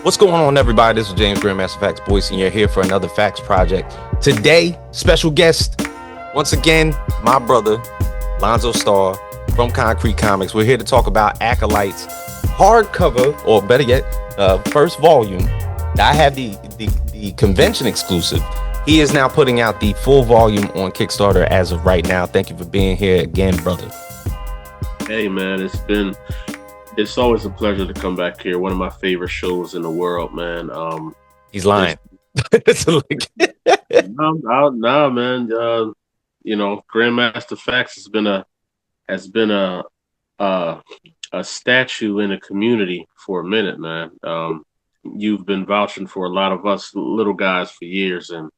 What's going on, everybody? This is James Grandmaster Facts Boyce, and you're here for another Facts Project. Today, special guest, once again, my brother, Lonzo Starr from Konkret Comics. We're here to talk about Akolyte's hardcover, or better yet, first volume. I have the convention exclusive. He is now putting out the full volume on Kickstarter as of right now. Thank you for being here again, brother. Hey, man, it's always a pleasure to come back here. One of my favorite shows in the world, man. He's lying. Nah, man. Grandmaster Facts has been a statue in the community for a minute, man. You've been vouching for a lot of us little guys for years, and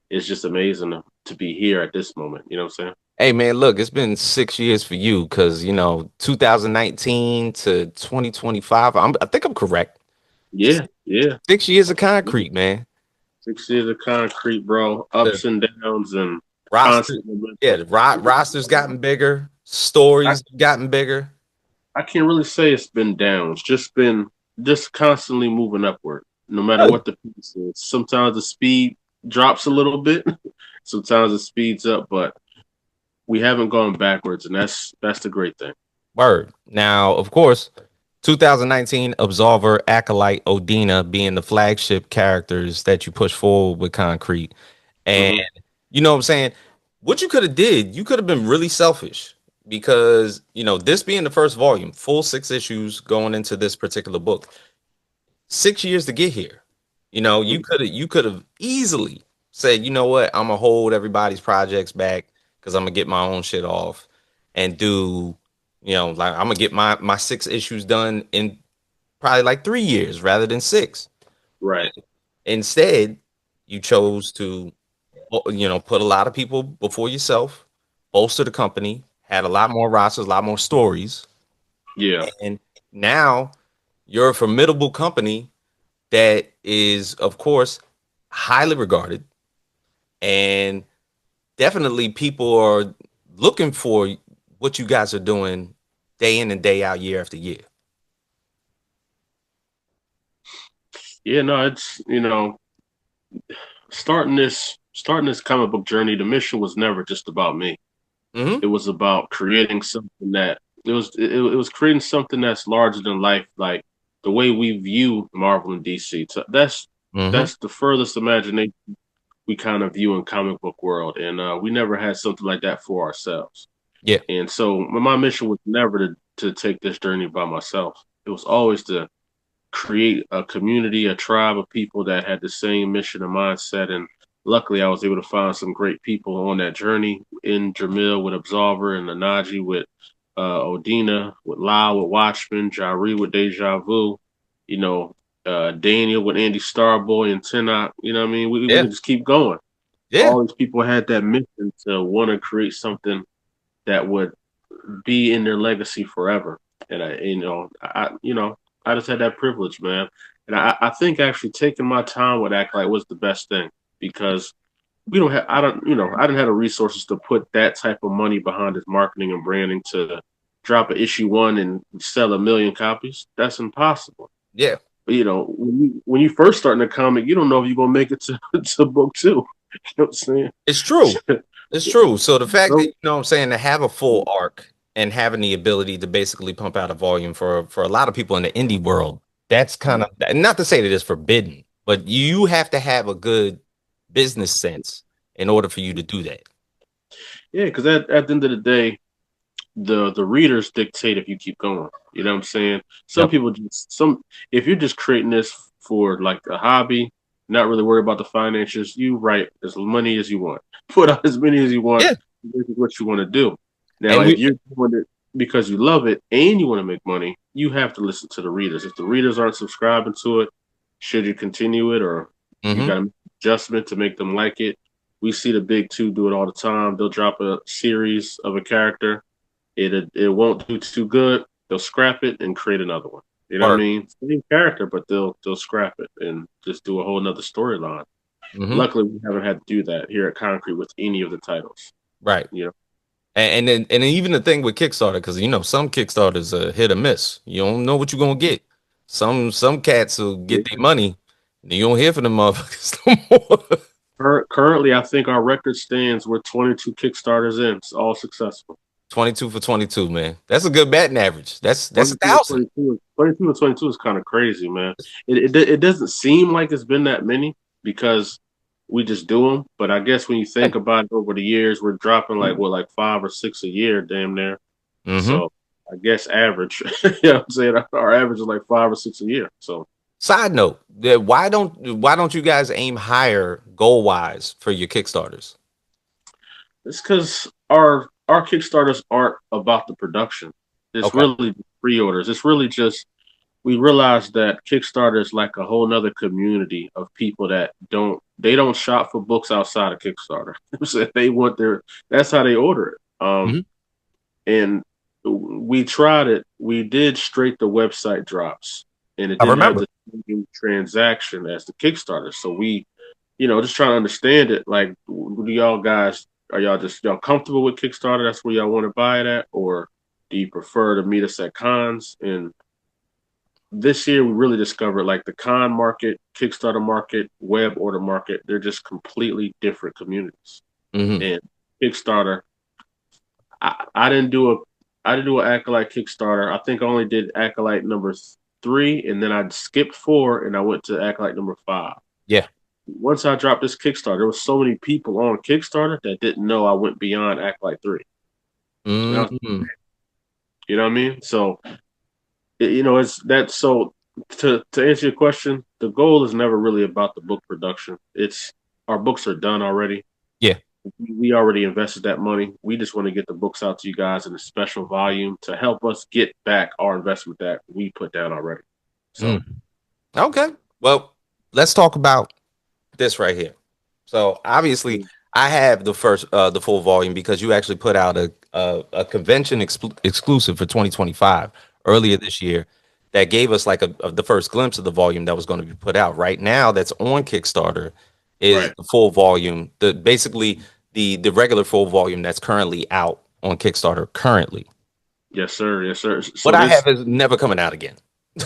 it's just amazing to be here at this moment. You know what I'm saying? Hey, man, look, it's been 6 years for you because, 2019 to 2025, I think I'm correct. Yeah. 6 years of Konkret, man. 6 years of Konkret, bro. Ups and downs and roster. Yeah, the roster's gotten bigger. Stories gotten bigger. I can't really say it's been down. It's just constantly moving upward, no matter what the piece is. Sometimes the speed drops a little bit. Sometimes it speeds up, but we haven't gone backwards, and that's the great thing. Word. Now, of course, 2019 Absolver, Akolyte, Odina being the flagship characters that you push forward with Konkret. And you know what I'm saying? What you could have did, you could have been really selfish because, this being the first volume, full 6 issues going into this particular book, 6 years to get here. You could have easily said, you know what, I'm gonna hold everybody's projects back because I'm gonna get my own shit off and do, I'm gonna get my 6 issues done in probably like 3 years rather than 6. Right. Instead, you chose to, put a lot of people before yourself, bolster the company, had a lot more rosters, a lot more stories. Yeah. And now you're a formidable company that is, of course, highly regarded. And definitely people are looking for what you guys are doing day in and day out, year after year. Yeah, no, it's, starting this comic book journey, the mission was never just about me. It was about creating something that it was creating something that's larger than life, like the way we view Marvel and DC. So that's the furthest imagination we kind of view in comic book world, and we never had something like that for ourselves. Yeah. And so my mission was never to take this journey by myself. It was always to create a community, a tribe of people that had the same mission and mindset. And luckily, I was able to find some great people on that journey in Jamil with Absolver and Anaji with Odina, with Lau with Watchmen, Jari with Deja Vu, Daniel with Andy Starboy and Tenok. You know what I mean? We can just keep going. Yeah. All these people had that mission to want to create something that would be in their legacy forever. And I just had that privilege, man. And I think actually taking my time with Akolyte was the best thing because I didn't have the resources to put that type of money behind his marketing and branding to drop an issue 1 and sell 1 million copies. That's impossible. Yeah. But, when you first start in a comic, you don't know if you're going to make it to book 2. You know what I'm saying? It's true. It's true. So the fact that, to have a full arc and having the ability to basically pump out a volume for a lot of people in the indie world, that's kind of, not to say that it's forbidden, but you have to have a good business sense in order for you to do that. Yeah, because at the end of the day, the readers dictate if you keep going. You know what I'm saying? Some people if you're just creating this for like a hobby, not really worried about the finances, you write as money as you want, put out as many as you want. Yeah. This is what you want to do. Now, if you're doing it because you love it and you want to make money, you have to listen to the readers. If the readers aren't subscribing to it, should you continue it, or you got to make an adjustment to make them like it? We see the big 2 do it all the time. They'll drop a series of a character. It won't do too good. They'll scrap it and create another one. You know what I mean? Same character, but they'll scrap it and just do a whole nother storyline. Luckily, we haven't had to do that here at Konkret with any of the titles. Right. And then even the thing with Kickstarter, because some Kickstarters hit or miss. You don't know what you're gonna get. Some cats will get their Yeah. money, and you don't hear from them motherfuckers no more. Currently, I think our record stands. We're 22 Kickstarters in. It's all successful. 22 for 22, man. That's a good batting average. That's a 22 to thousand. 22, 22 to 22 is kind of crazy, man. It doesn't seem like it's been that many because we just do them. But I guess when you think about it over the years, we're dropping like what, like 5 or 6 a year, damn near. Mm-hmm. So I guess average, you know what I'm saying? Our average is like 5 or 6 a year. So Side note, why don't you guys aim higher goal wise for your Kickstarters? it's because our Kickstarters aren't about the production. It's Okay. really pre-orders. It's really just we realized that Kickstarter is like a whole nother community of people that don't shop for books outside of Kickstarter. So they want their that's how they order it. Hmm. And we tried it. We did straight the website drops, and it I didn't have remember. the same transaction as the Kickstarter. So we, just trying to understand it. Like, do y'all guys are y'all comfortable with Kickstarter? That's where y'all want to buy it at, or do you prefer to meet us at cons? And this year we really discovered like the con market, Kickstarter market, web order market, they're just completely different communities. Hmm. And Kickstarter, I didn't do an Acolyte Kickstarter. I think I only did Acolyte number 3, and then I skipped 4 and I went to Acolyte number 5. Yeah. Once I dropped this Kickstarter, there was so many people on Kickstarter that didn't know I went beyond Acolyte 3. And I was, Hmm. you know what I mean? So it's that. So to answer your question, the goal is never really about the book production. It's our books are done already. Yeah. We already invested that money. We just want to get the books out to you guys in a special volume to help us get back our investment that we put down already. So Mm. Okay. Well, let's talk about this right here. So obviously, I have the full volume because you actually put out a convention exclusive for 2025 earlier this year that gave us like the first glimpse of the volume that was going to be put out. Right now, that's on Kickstarter is right, the full volume, the basically the regular full volume that's currently out on Kickstarter currently. yes, sir, yes, sir. What So I this have is never coming out again.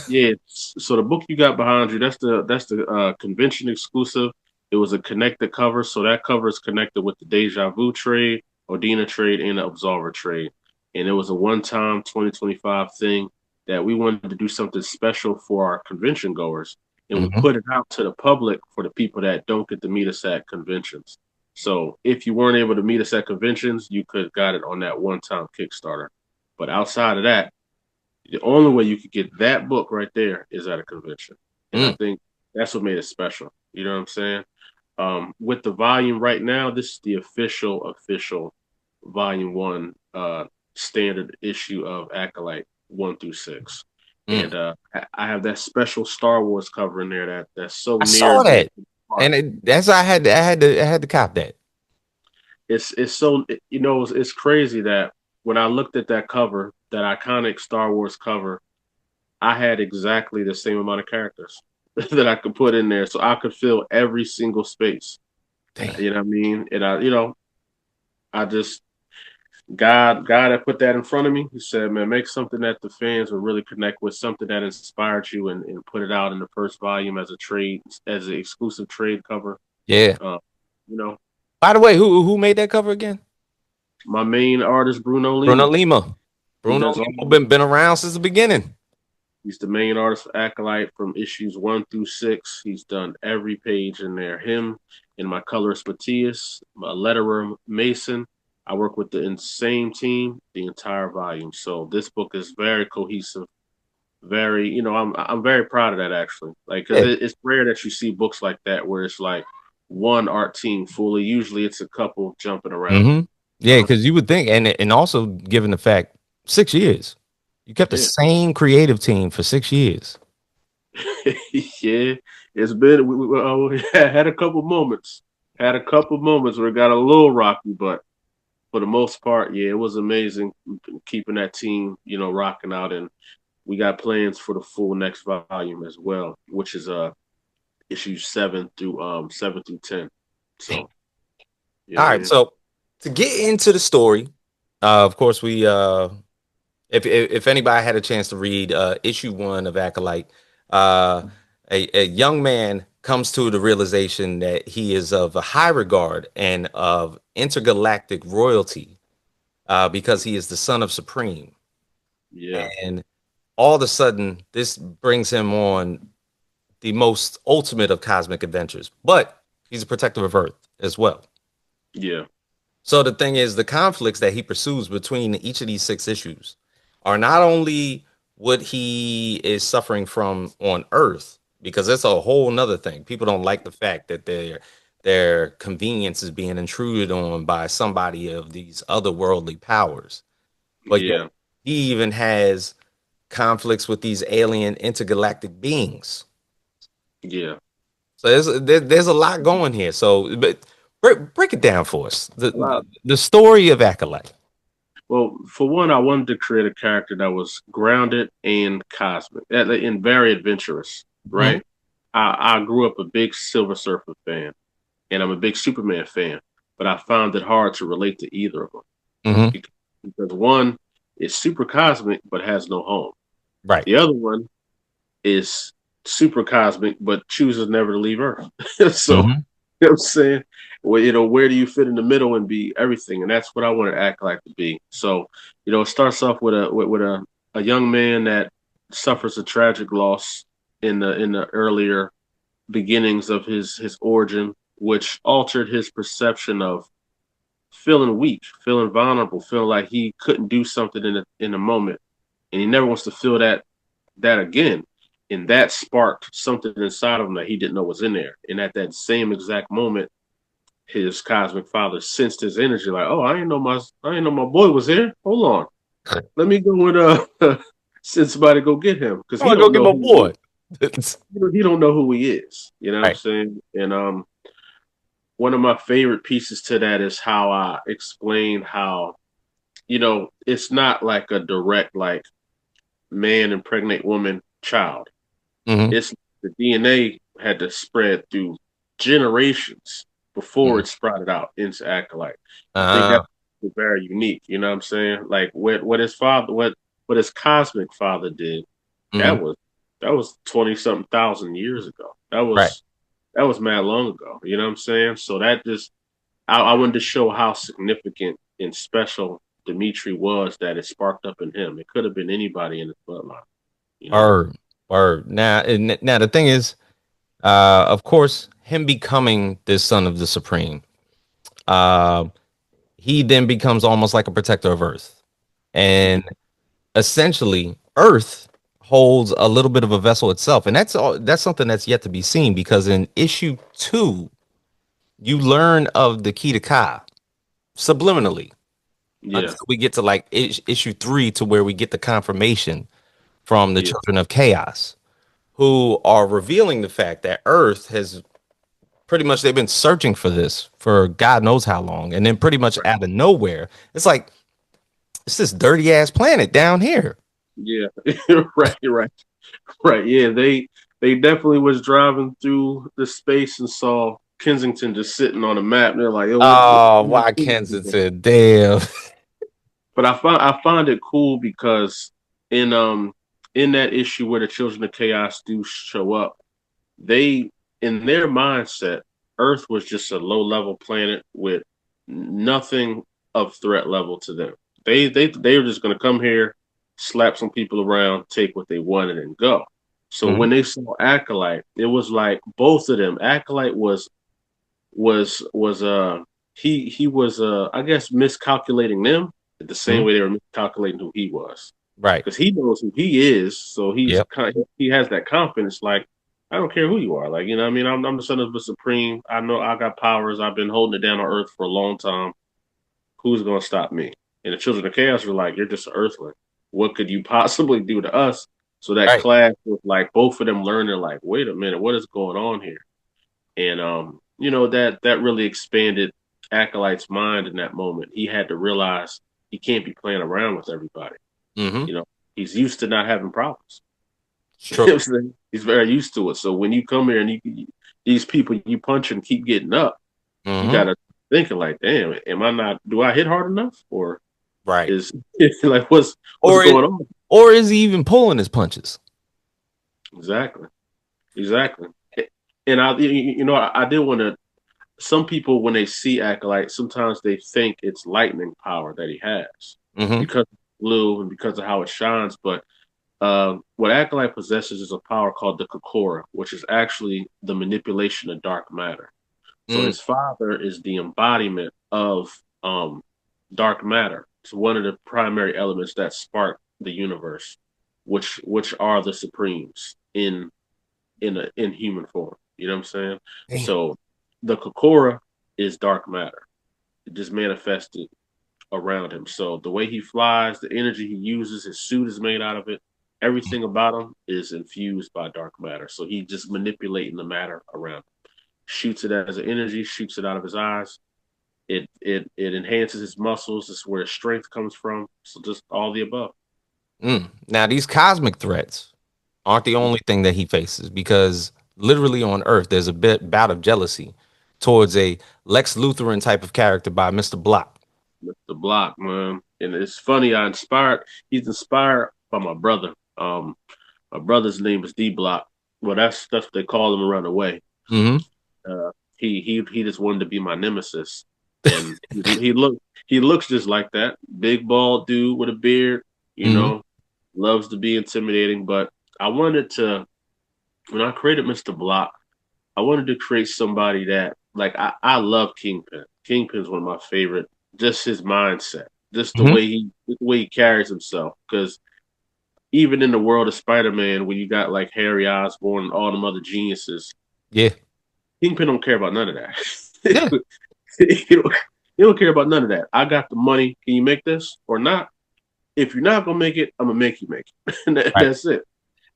Yeah, so the book you got behind you, that's the convention exclusive. It was a connected cover, so that cover is connected with the Deja Vu trade, Odina trade, and the Absolver trade. And it was a one-time 2025 thing that we wanted to do something special for our convention goers, and we Hmm. put it out to the public for the people that don't get to meet us at conventions. So if you weren't able to meet us at conventions, you could have got it on that one-time Kickstarter. But outside of that, the only way you could get that book right there is at a convention. And I Mm. think that's what made it special. You know what I'm saying? With the volume right now, this is the official volume one standard issue of Acolyte 1 through 6. Mm. And I have that special Star Wars cover in there that's so I near saw and dear to that, my heart. and that's I had to cop that. It's so it's crazy that when I looked at that cover, that iconic Star Wars cover, I had exactly the same amount of characters that I could put in there, so I could fill every single space. Damn. You know what I mean? And I just God had put that in front of me. He said, "Man, make something that the fans will really connect with, something that inspired you, and put it out in the first volume as a trade, as an exclusive trade cover." Yeah. Uh, you know, By the way, who made that cover again? my main artist, Bruno Bruno Lima. Lima. He Bruno does Lima all. been around since the beginning. He's the main artist for Acolyte from issues 1 through 6. He's done every page in there. Him and my colorist Matheus, my letterer Mason. I work with the insane team the entire volume. So this book is very cohesive. Very, I'm very proud of that actually. Like, because Yeah. it's rare that you see books like that where it's like one art team fully. Usually it's a couple jumping around. Hmm. You Yeah, know? because you would think, and also given the fact 6 years, you kept the Yeah. same creative team for 6 years. Yeah, it's been. We had a couple moments. Had a couple moments where it got a little rocky, but for the most part, yeah, it was amazing keeping that team, rocking out. And we got plans for the full next volume as well, which is issues 7 through 10. So you know All what I right, mean? so to get into the story, of course, if anybody had a chance to read issue 1 of Acolyte, uh, a young man comes to the realization that he is of a high regard and of intergalactic royalty because he is the son of Supreme. Yeah, And all of a sudden, this brings him on the most ultimate of cosmic adventures. But he's a protector of Earth as well. yeah, So the thing is, the conflicts that he pursues between each of these six issues are not only what he is suffering from on Earth, because it's a whole nother thing. People don't like the fact that their convenience is being intruded on by somebody of these otherworldly powers. But yet yeah, he even has conflicts with these alien intergalactic beings. yeah. So there's a lot going here. So, but break it down for us. The story of Acolyte. Well, for one, I wanted to create a character that was grounded and cosmic and very adventurous, Hmm. right? I grew up a big Silver Surfer fan, and I'm a big Superman fan, but I found it hard to relate to either of them Hmm. because one is super cosmic but has no home. Right. The other one is super cosmic but chooses never to leave Earth. So, Hmm. you know what I'm saying? Well, where do you fit in the middle and be everything? And that's what I want to act like to be. So, it starts off with a young man that suffers a tragic loss in the earlier beginnings of his origin, which altered his perception of feeling weak, feeling vulnerable, feeling like he couldn't do something in a moment, and he never wants to feel that again. And that sparked something inside of him that he didn't know was in there. And at that same exact moment, his cosmic father sensed his energy, like, "Oh, I didn't know my boy was here. Hold on, let me go and send somebody to go get him because I'm he gonna go don't get know my who he boy. is. He don't know who he is. You know what I'm Right. saying? And one of my favorite pieces to that is how I explain how it's not like a direct like man impregnate woman child. Hmm. It's the DNA had to spread through generations before Hmm. it sprouted out into Acolyte. I think Uh, that's very unique. You know what I'm saying? Like what his father, what his cosmic father did, hmm. that was that was 20 something thousand years ago. Right. That was mad long ago. You know what I'm saying? So that just I wanted to show how significant and special Dimitri was that it sparked up in him. It could have been anybody in his bloodline, you know? Or now the thing is, of course, him becoming this son of the Supreme, uh, he then becomes almost like a protector of Earth, Yeah, and essentially, Earth holds a little bit of a vessel itself, and that's something that's yet to be seen because in issue 2, you learn of the key to Ka subliminally yeah, until we get to like issue 3 to where we get the confirmation from the yeah, children of chaos who are revealing the fact that Earth has pretty much they've been searching for this for God knows how long, and then pretty much right. out of nowhere, it's like it's this dirty ass planet down here. Yeah, right, right, right. Yeah, they definitely was driving through the space and saw Kensington just sitting on a map. And they're like, "Yo, what?" Oh, why Kensington? Damn. But I find it cool because in um in that issue where the Children of Chaos do show up, they in their mindset, Earth was just a low level planet with nothing of threat level to them. They were just gonna come here, slap some people around, take what they wanted, and go. So Mhm. when they saw Acolyte, it was like both of them. Acolyte was he was I guess miscalculating them the same Mhm. way they were miscalculating who he was Right. because he knows who he is, so Yep. he has that confidence. Like I don't care who you are, like what I mean. I'm the son of the supreme. I know I got powers. I've been holding it down on Earth for a long time. Who's gonna stop me? And the children of chaos were like, "You're just an Earthling. What could you possibly do to us?" So that Right. clash was like both of them learning, like, "Wait a minute, what is going on here?" And that really expanded Acolyte's mind in that moment. He had to realize he can't be playing around with everybody. Mm-hmm. You know, he's used to not having problems. It's You know what true. I'm saying? He's very used to it. So when you come here and these people you punch and keep getting up, you Mm-hmm. gotta thinking like, damn, am I not? Do I hit hard enough, or Right. is like what's Or going on? or is he even pulling his punches? Exactly. Exactly. And I did want to. Some people, when they see Acolyte, sometimes they think it's lightning power that he has Mm-hmm. because it's blue and because of how it shines. But what Acolyte possesses is a power called the Kokora, which is actually the manipulation of dark matter. So Mm, his father is the embodiment of dark matter. It's one of the primary elements that spark the universe, which are the Supremes in human form. You know what I'm saying? damn. So the Kokora is dark matter. It just manifested around him. So the way he flies, the energy he uses, his suit is made out of it. Everything about him is infused by dark matter. So he's just manipulating the matter around him. Shoots it as an energy, shoots it out of his eyes. It enhances his muscles. This is where his strength comes from. So just all the above. Now these cosmic threats aren't the only thing that he faces because literally on Earth there's a bout of jealousy towards a Lex Lutheran type of character by Mr. Block. The block, man. And it's funny, he's inspired by my brother. My brother's name is D Block. Well, that's what they call him around the way. Mm-hmm. He just wanted to be my nemesis, and he looks just like that big bald dude with a beard. You Mm-hmm. know, loves to be intimidating. But I wanted to when I created Mr. Block, I wanted to create somebody that like I love Kingpin. Kingpin's one of my favorite. Just his mindset, just Mm-hmm. the way he carries himself. Because even in the world of Spider-Man, when you got like Harry Osborn and all them other geniuses, Yeah. Kingpin don't care about none of that. Yeah. He don't care about none of that. I got the money. Can you make this or not? If you're not gonna make it, I'm gonna make you make it. And Right. that's it.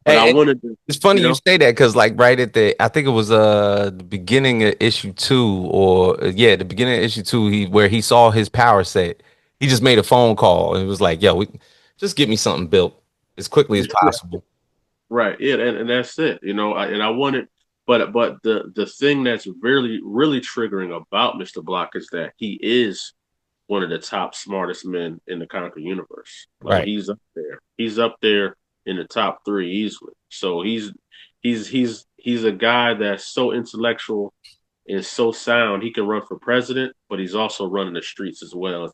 But I Hey, wanted to, it's funny you you know, say that because like right at the I think it was the beginning of issue two or yeah the beginning of issue two where he saw his power set he just made a phone call and was like just get me something built as quickly as possible. right? Yeah, and that's it. And I wanted, but the thing that's really triggering about Mr. Block is that he is one of the top smartest men in the comic universe. Like Right. he's up there. He's up there in the top three easily. So he's a guy that's so intellectual and so sound. He can run for president, but he's also running the streets as well as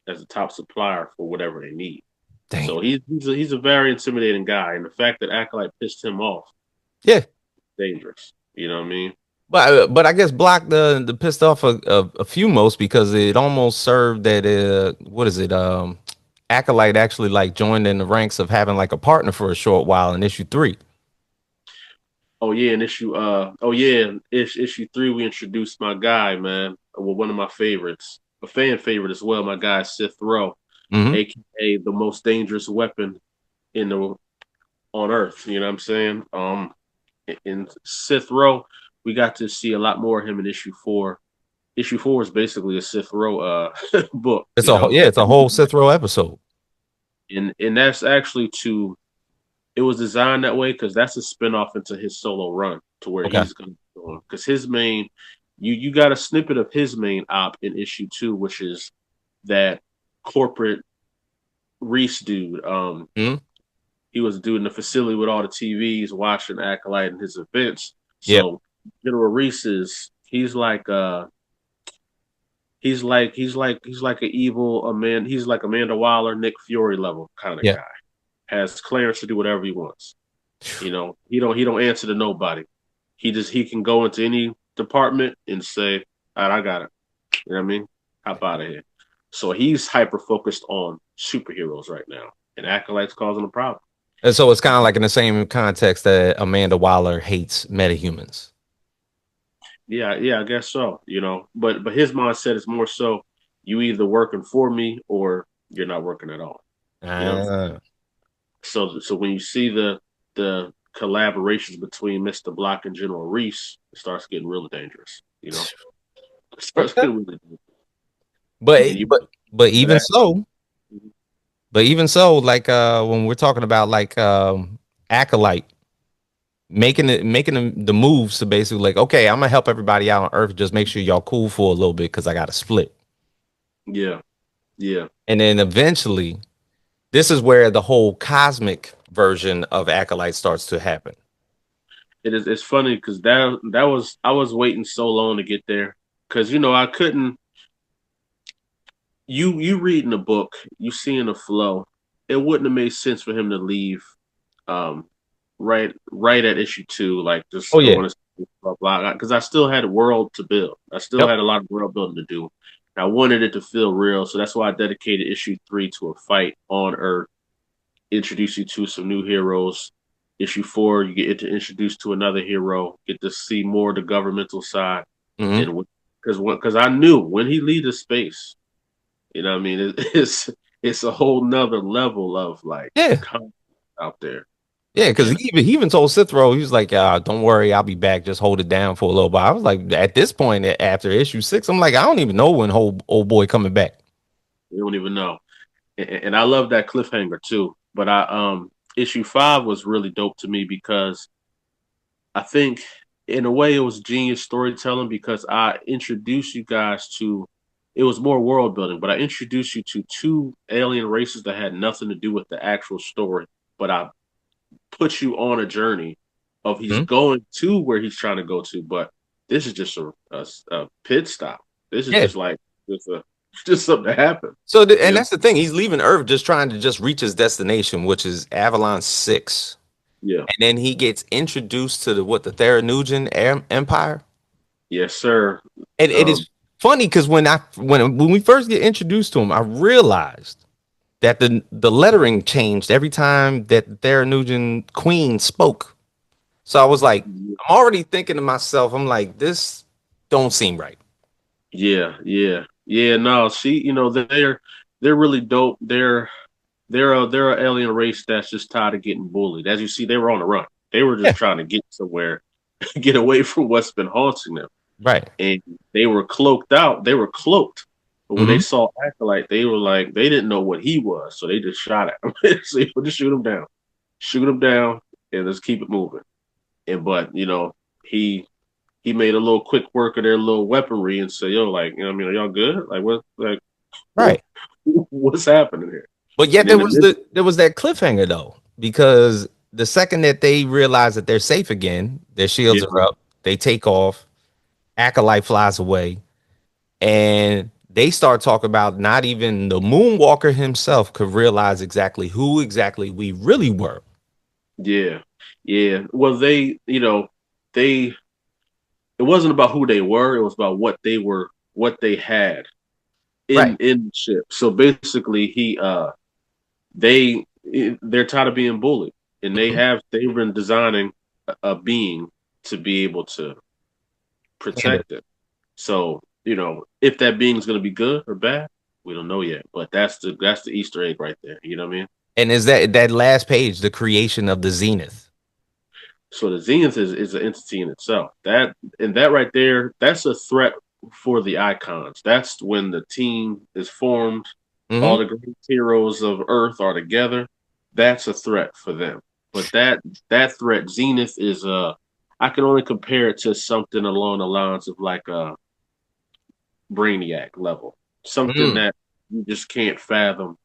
the top supplier for whatever they need. Damn. So he's a very intimidating guy, and the fact that Acolyte pissed him off, Yeah. dangerous. You know what I mean? But I guess Block the pissed off a few most because it almost served that what is it Acolyte actually like joined in the ranks of having like a partner for a short while in issue three. Oh yeah, in issue three, we introduced my guy, man. Well, one of my favorites, a fan favorite as well. My guy Sith Row, Mm-hmm. aka the most dangerous weapon in the on Earth. You know what I'm saying? In Sith Row, we got to see a lot more of him in issue four. Issue four is basically a Sith Row book, It's a yeah, it's a whole Sith Row episode. and that's actually to it was designed that way because that's a spinoff into his solo run to where Okay. he's going to go on. Because his main, you got a snippet of his main op in issue two, which is that corporate Reese dude. Mm-hmm. He was doing the facility with all the TVs, watching Acolyte and his events. Yep. So General Reese is he's like an evil a man. He's like Amanda Waller, Nick Fury level kind of Yeah. guy. Has clearance to do whatever he wants. He don't answer to nobody. He can go into any department and say, "All right, I got it." You know what I mean? Hop out of here. So he's hyper focused on superheroes right now, and Acolyte's causing a problem. And so it's kind of like in the same context that Amanda Waller hates metahumans. Yeah, yeah, I guess so. But his mindset is more so you either working for me or you're not working at all. You know. Ah. So when you see the collaborations between Mr. Block and General Reese, it starts getting really dangerous. It starts Okay. getting really dangerous. But And you but but for even that. so, like when we're talking about like Acolyte making the moves to basically like, okay, I'm gonna help everybody out on Earth, just make sure y'all cool for a little bit because I got to split. Yeah, yeah, And then eventually, this is where the whole cosmic version of Acolyte starts to happen. It's funny because that was I was waiting so long to get there because I couldn't. You reading the book, you seeing the flow. It wouldn't have made sense for him to leave, um, right at issue 2, like Oh just yeah. going to blah blah. Because I still had a world to build. I still Yep. had a lot of world building to do. And I wanted it to feel real, so that's why I dedicated issue 3 to a fight on Earth. Introduce you to some new heroes. Issue 4, you get to introduced to another hero. Get to see more of the governmental side, Hmm. and because I knew when he leaves the space. You know what I mean? It's a whole nother level of like Yeah. content out there. Yeah, because And he even told Cithro, he was like, don't worry, I'll be back. Just hold it down for a little bit. I was like, at this point, after issue 6, I'm like, I don't even know when old boy coming back. you don't even know. And I love that cliffhanger too. But I issue 5 was really dope to me because I think in a way it was genius storytelling because I introduced you guys to it was more world building, but I introduced you to two alien races that had nothing to do with the actual story. But I put you on a journey of he's Mhm. going to where he's trying to go to, but this is just a pit stop. This is Yeah. just like just a just something that happened. So, and You know? that's the thing. He's leaving Earth just trying to just reach his destination, which is Avalon 6. Yeah. And then he gets introduced to the Theranujan Empire. Yes, sir. And it Um, is funny because when we first get introduced to him, I realized that the lettering changed every time that the Theranujan Queen spoke. So I was like, I'm already thinking to myself, I'm like, this don't seem right. yeah. No, they're really dope. They're an alien race that's just tired of getting bullied. As you see, they were on the run. They were just Yeah. trying to get somewhere, get away from what's been haunting them. Right. And they were cloaked out. They were cloaked. But when they Hmm. saw Acolyte, they were like, they didn't know what he was, so they just shot at him. So you just shoot him down, and let's keep it moving. And but he he made a little quick work of their little weaponry and said, "Yo, like, what I mean, are y'all good? Like, Right. what's happening here?" But yet And then the there was that cliffhanger though, because the second that they realize that they're safe again, their shields yeah, are up, they take off, Acolyte flies away, and they start talking about not even the Moonwalker himself could realize exactly who exactly we really were. yeah, yeah. Well, they it wasn't about who they were; it was about what they had Right. in the ship. So basically, they they're tired of being bullied, and Mhm. they've been designing a being to be able to And, protect it. So if that being is going to be good or bad, we don't know yet. But that's the Easter egg right there. You know what I mean? and is that last page the creation of the Zenith? So the Zenith is an entity in itself. That right there, that's a threat for the icons. That's when the team is formed. All Hmm. the great heroes of Earth are together. That's a threat for them. But that threat, Zenith, is I can only compare it to something along the lines of like a Brainiac level, something Mm. that you just can't fathom.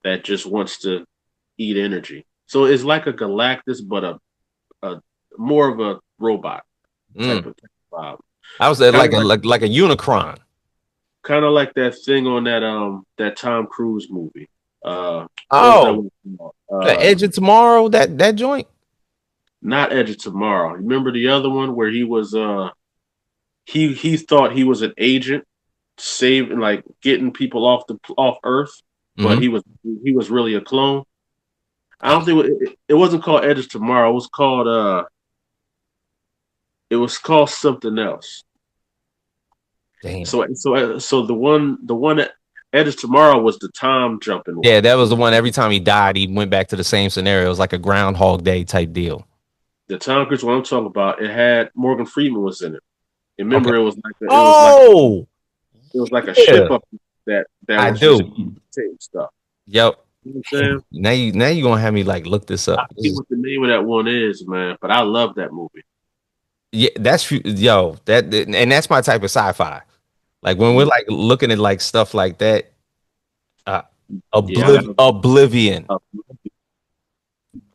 That just wants to eat energy. So it's like a Galactus, but a more of a robot type Mm. of vibe. I was Kind like of like a Unicron. like that thing on that Tom Cruise movie. What was that Oh, one called? the Edge of Tomorrow, that joint. Not Edge of Tomorrow. Remember the other one where he was he thought he was an agent saving like getting people off Earth, but Hmm. he was really a clone. I don't think it wasn't called Edge of Tomorrow. It was called something else. Damn. So the one that Edge of Tomorrow was the time jumping one. Yeah, that was the one. Every time he died, he went back to the same scenario. It was like a Groundhog Day type deal. The Tom Cruise one I'm talking about, it had Morgan Freeman was in it. And Okay. remember, Oh, it was like a yeah, ship up that I was just do. stuff. Yep. You know what I'm saying? Now you gonna have me like look this I up. forget what the name of that one is, man. But I love that movie. Yeah, yo, and that's my type of sci-fi. Like when we're Mm. like looking at like stuff like that, uh, Yeah, I have Oblivion. a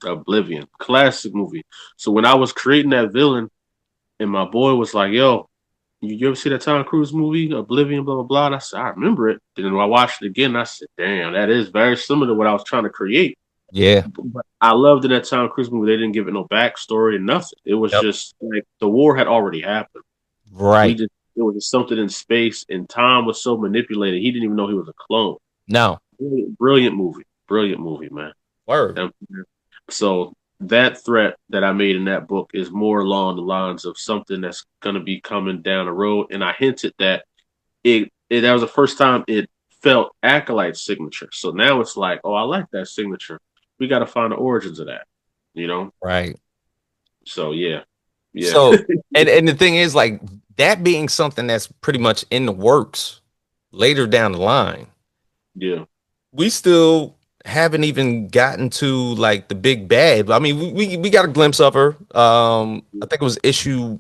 Oblivion, classic movie. So when I was creating that villain, and my boy was like, "Yo, you ever see that Tom Cruise movie, Oblivion, blah blah blah?" And I said, "I remember it." Then when I watched it again, I said, "Damn, that is very similar to what I was trying to create." Yeah. But I loved in that Tom Cruise movie. They didn't give it no backstory and nothing. It was Yep. just like the war had already happened. We Right. just it was just something in space, and Tom was so manipulated he didn't even know he was a clone. No. Brilliant movie, man. Word. Um, So that threat that I made in that book is more along the lines of something that's going to be coming down the road, and I hinted that it that was the first time it felt Acolyte's signature. So now it's like, oh, I like that signature. We got to find the origins of that, you know. Right. So yeah, yeah, So, and the thing is, like, that being something that's pretty much in the works later down the line, yeah. we still haven't even gotten to like the big bad. I mean, we got a glimpse of her. I think it was issue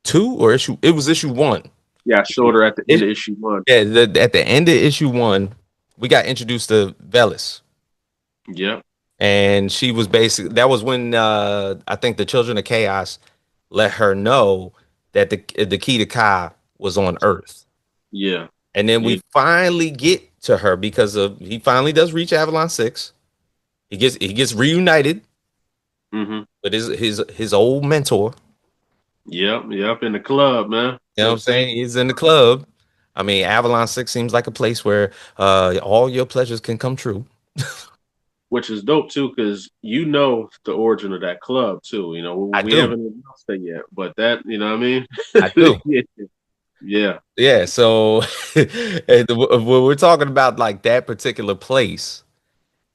two or issue. It was issue one. Yeah, I showed her at the end It, of issue one. yeah, at the end of issue one, we got introduced to Velis. Yeah, And she was basically that was when I think the Children of Chaos let her know that the key to Kai was on Earth. yeah, And then yeah. we finally get to her because of he finally does reach Avalon 6. He gets reunited Mm-hmm. with his old mentor. Yep, yep. In the club, man. You You know know what what I'm I'm saying? saying? He's in the club. I mean, Avalon 6 seems like a place where all your pleasures can come true. Which is dope too, because you know the origin of that club too. You know, I we do. haven't announced that yet, but that, you know what I mean? I do. yeah, yeah, Yeah, so and when we're talking about like that particular place,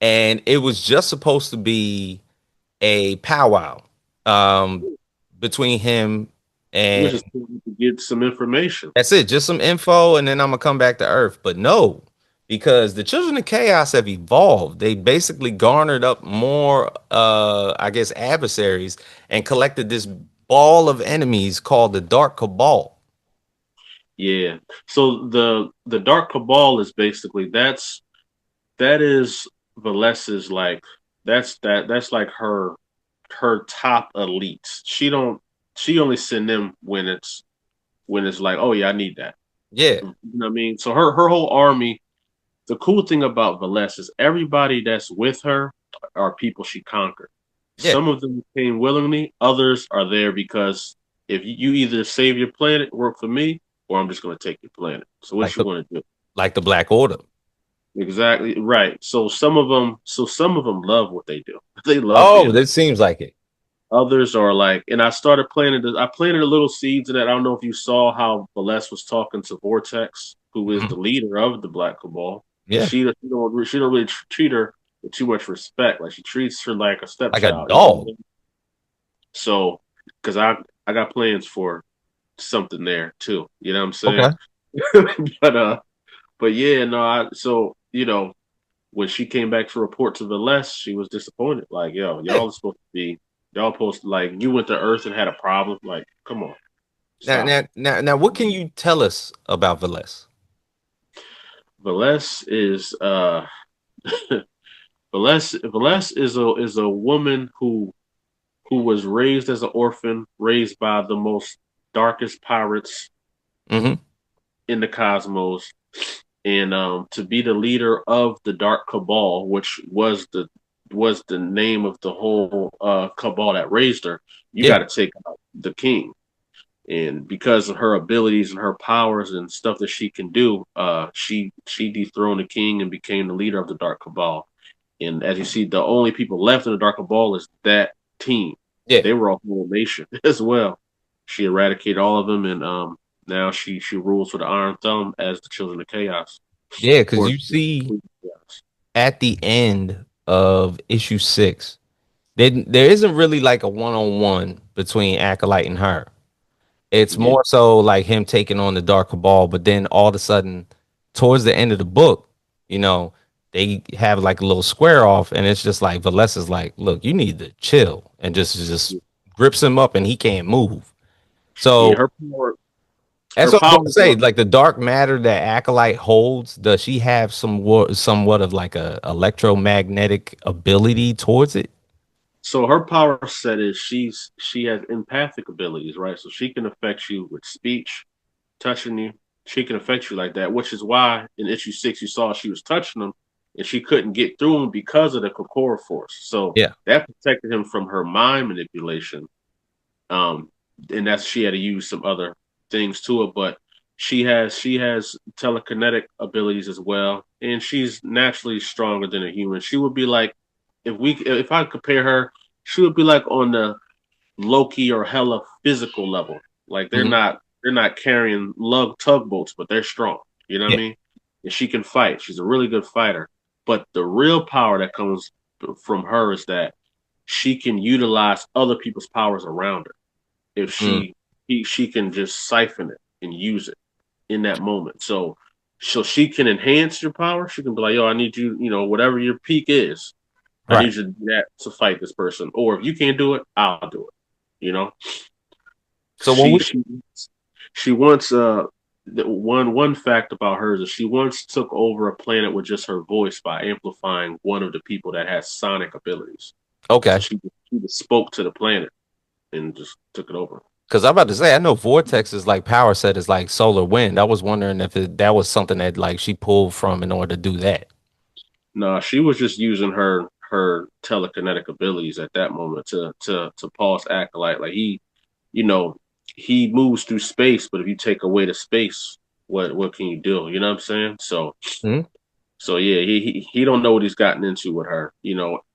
and it was just supposed to be a powwow um between him which and is cool to get some information. that's it, just some info, and then I'm gonna come back to Earth. But no, because the Children of Chaos have evolved. They basically garnered up more I guess adversaries and collected this ball of enemies called the Dark Cabal. Yeah. So the Dark Cabal is basically that is Valessa's like that's like her top elites. She only send them when it's like, oh yeah, I need that. Yeah, You know what I mean? So her whole army. The cool thing about Valesse is everybody that's with her are people she conquered. yeah. Some of them came willingly, others are there because if you either save your planet, work for me, or I'm just going to take your planet. So Like what you the want to do? like the Black Order. Exactly right. So some of them love what they do. They love Oh, being there. that seems like it. Others are like, and I started planting. I planted a little seeds in that. I don't know if you saw how Valesse was talking to Vortex, who is the Mhm. leader of the Black Cabal, because Yeah, she don't really treat her with too much respect. Like she treats her like a like a stepchild. You know what I dog. mean? So, because I got plans for something there too. You know what I'm saying? Okay. but but yeah, no. So when she came back to report to Valesse, she was disappointed. Like, yo, Yeah. y'all are supposed to be, y'all supposed to like, you went to Earth and had a problem. Like, come on, Now, stop now, it. now, what can you tell us about Velez? Valesse is Valesse is a woman who was raised as an orphan, raised by the most darkest pirates Mm-hmm. in the cosmos, and to be the leader of the Dark Cabal, which was the name of the whole cabal that raised her. You Yeah, got to take out the king, and because of her abilities and her powers and stuff that she can do, she dethroned the king and became the leader of the Dark Cabal. And as you see, the only people left in the Dark Cabal is that team. yeah, They were a whole nation as well. She eradicated all of them, and now she rules with the Iron Thumb as the Children of Chaos. yeah. Because Or you see at the end of issue 6, there isn't really like a one-on-one between Acolyte and her. It's yeah, more so like him taking on the Dark Cabal, but then all of a sudden, towards the end of the book, you know, they have like a little square off, and it's just like Velez is like, "Look, you need to chill," and just grips him up, and he can't move. yeah. So that's Her what I was power going to say. Like the dark matter that Acolyte holds, does she have somewhat of like a electromagnetic ability towards it? So her power set is she has empathic abilities, right? So she can affect you with speech, touching you. She can affect you like that, which is why in issue 6 you saw she was touching him and she couldn't get through him because of the Kokora force. So Yeah. that protected him from her mind manipulation. Um, and that's she had to use some other things to it, but she has telekinetic abilities as well, and she's naturally stronger than a human. She would be like if I compare her, she would be like on the Loki or Hela physical level. Like they're Hmm. not carrying lug tugboats, but they're strong. You know what I Yeah. mean? And she can fight. She's a really good fighter. But the real power that comes from her is that she can utilize other people's powers around her. If Mm. she can just siphon it and use it in that moment. So she can enhance your power. She can be like, yo, I need you, whatever your peak is, I Right. need you to do that to fight this person. Or if you can't do it, I'll do it. You know? So when She we she she once the one fact about her is that she once took over a planet with just her voice by amplifying one of the people that has sonic abilities. So okay, she just spoke to the planet and just took it over. because I'm about to say I know Vortex is like power set is like solar wind. I was wondering if that was something that like she pulled from in order to do that. No, she was just using her telekinetic abilities at that moment to pause Acolyte. Like you know, he moves through space, but if you take away the space, what can you do? You know what I'm saying? Mhm. So yeah, he don't know what he's gotten into with her.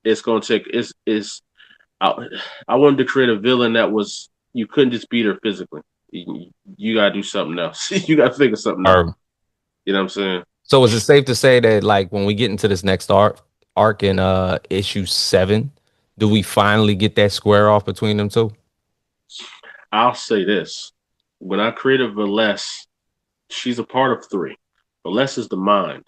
It's gonna take I, I wanted to create a villain that was you couldn't just beat her physically. You gotta do something else. You gotta figure something out. Or You know what I'm saying? so is it safe to say that like when we get into this next arc in issue 7, do we finally get that square off between them two? I'll say this: when I created Valesse, she's a part of three. Valesse is the mind.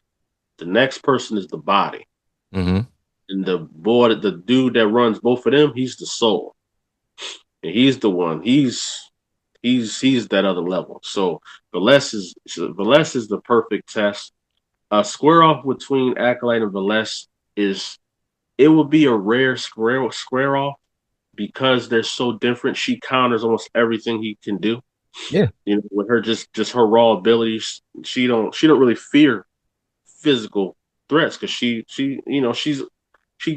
The next person is the body, Hmm. and the dude that runs both of them, he's the soul, and he's the one. He's that other level. So Valesse is the perfect test. A square off between Acolyte and Valesse is it would be a rare square off because they're so different. She counters almost everything he can do. Yeah. With her just her raw abilities, she don't really fear physical threats because she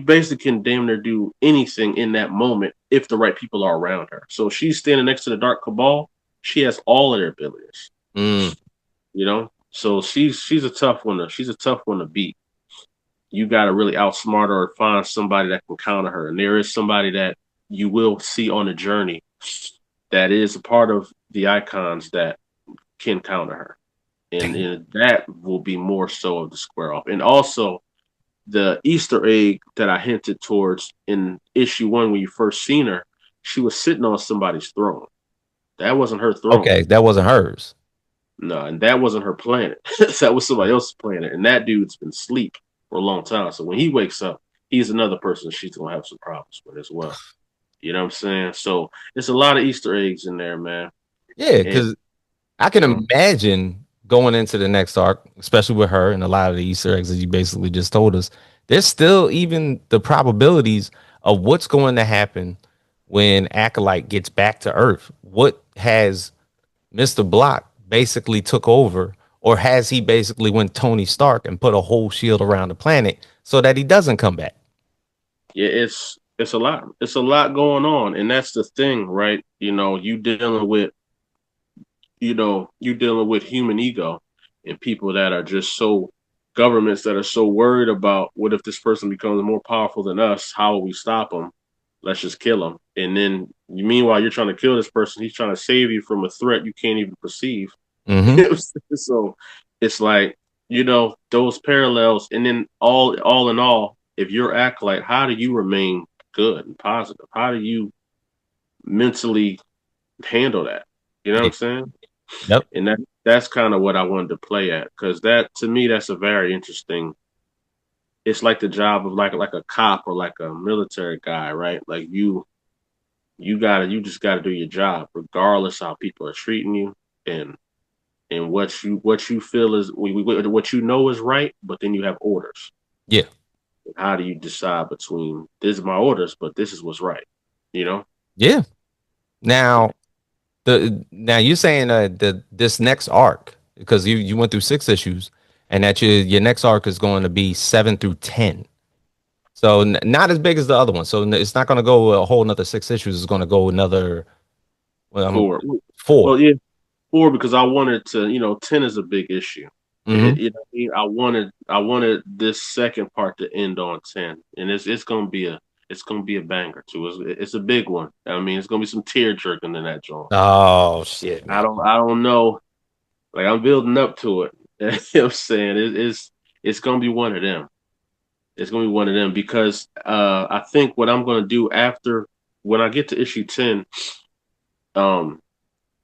basically can damn near do anything in that moment if the right people are around her. So she's standing next to the Dark Cabal. She has all of their abilities. Mm. So she's a tough one to beat. You got to really outsmart her or find somebody that can counter her. And there is somebody that you will see on the journey that is a part of the icons that can counter her. Damn. And that will be more so of the square off. And also the Easter egg that I hinted towards in issue 1 when you first seen her, she was sitting on somebody's throne. That wasn't her throne. Okay, that wasn't hers. No, and that wasn't her planet. That was somebody else's planet. And that dude's been asleep for a long time. So when he wakes up, he's another person she's gonna have some problems with as well. You know what I'm saying? So it's a lot of Easter eggs in there, man. Yeah, And because I can imagine going into the next arc, especially with her and a lot of the Easter eggs that you basically just told us. There's still even the probabilities of what's going to happen when Acolyte gets back to Earth. What has Mr. Block basically took over, or has he basically went Tony Stark and put a whole shield around the planet so that he doesn't come back? yeah, it's a lot. It's a lot going on. And that's the thing, right? You dealing with human ego and people that are just so governments that are so worried about what if this person becomes more powerful than us? How will we stop them? Let's just kill him. And then meanwhile, you're trying to kill this person. He's trying to save you from a threat you can't even perceive. Mm-hmm. So it's like, those parallels. And then all in all, if you're Acolyte, how do you remain good and positive? How do you mentally handle that? You know what I'm saying? Yep. And that's kind of what I wanted to play at because that to me that's a very interesting. It's like the job of like a cop or like a military guy, right? Like you just gotta do your job regardless how people are treating you and what you feel is what you know is right, but then you have orders. Yeah. How do you decide between this is my orders, but this is what's right? You know, Yeah. Now now you're saying the this next arc, because you went through 6 issues, and that your next arc is going to be 7 through 10. So not as big as the other one. So it's not going to go a whole another 6 issues. It's going to go another four. Well, four. yeah, four because I wanted to. 10 is a big issue. Hmm. You know, what I mean? I wanted this second part to end on 10, and it's gonna be a banger too. It's a big one. I mean, it's gonna be some tear jerking in that joint. Oh shit, I man. don't I don't know. Like I'm building up to it. You know what I'm saying? It's gonna be one of them. It's gonna be one of them because I think what I'm gonna do after when I get to issue 10, um,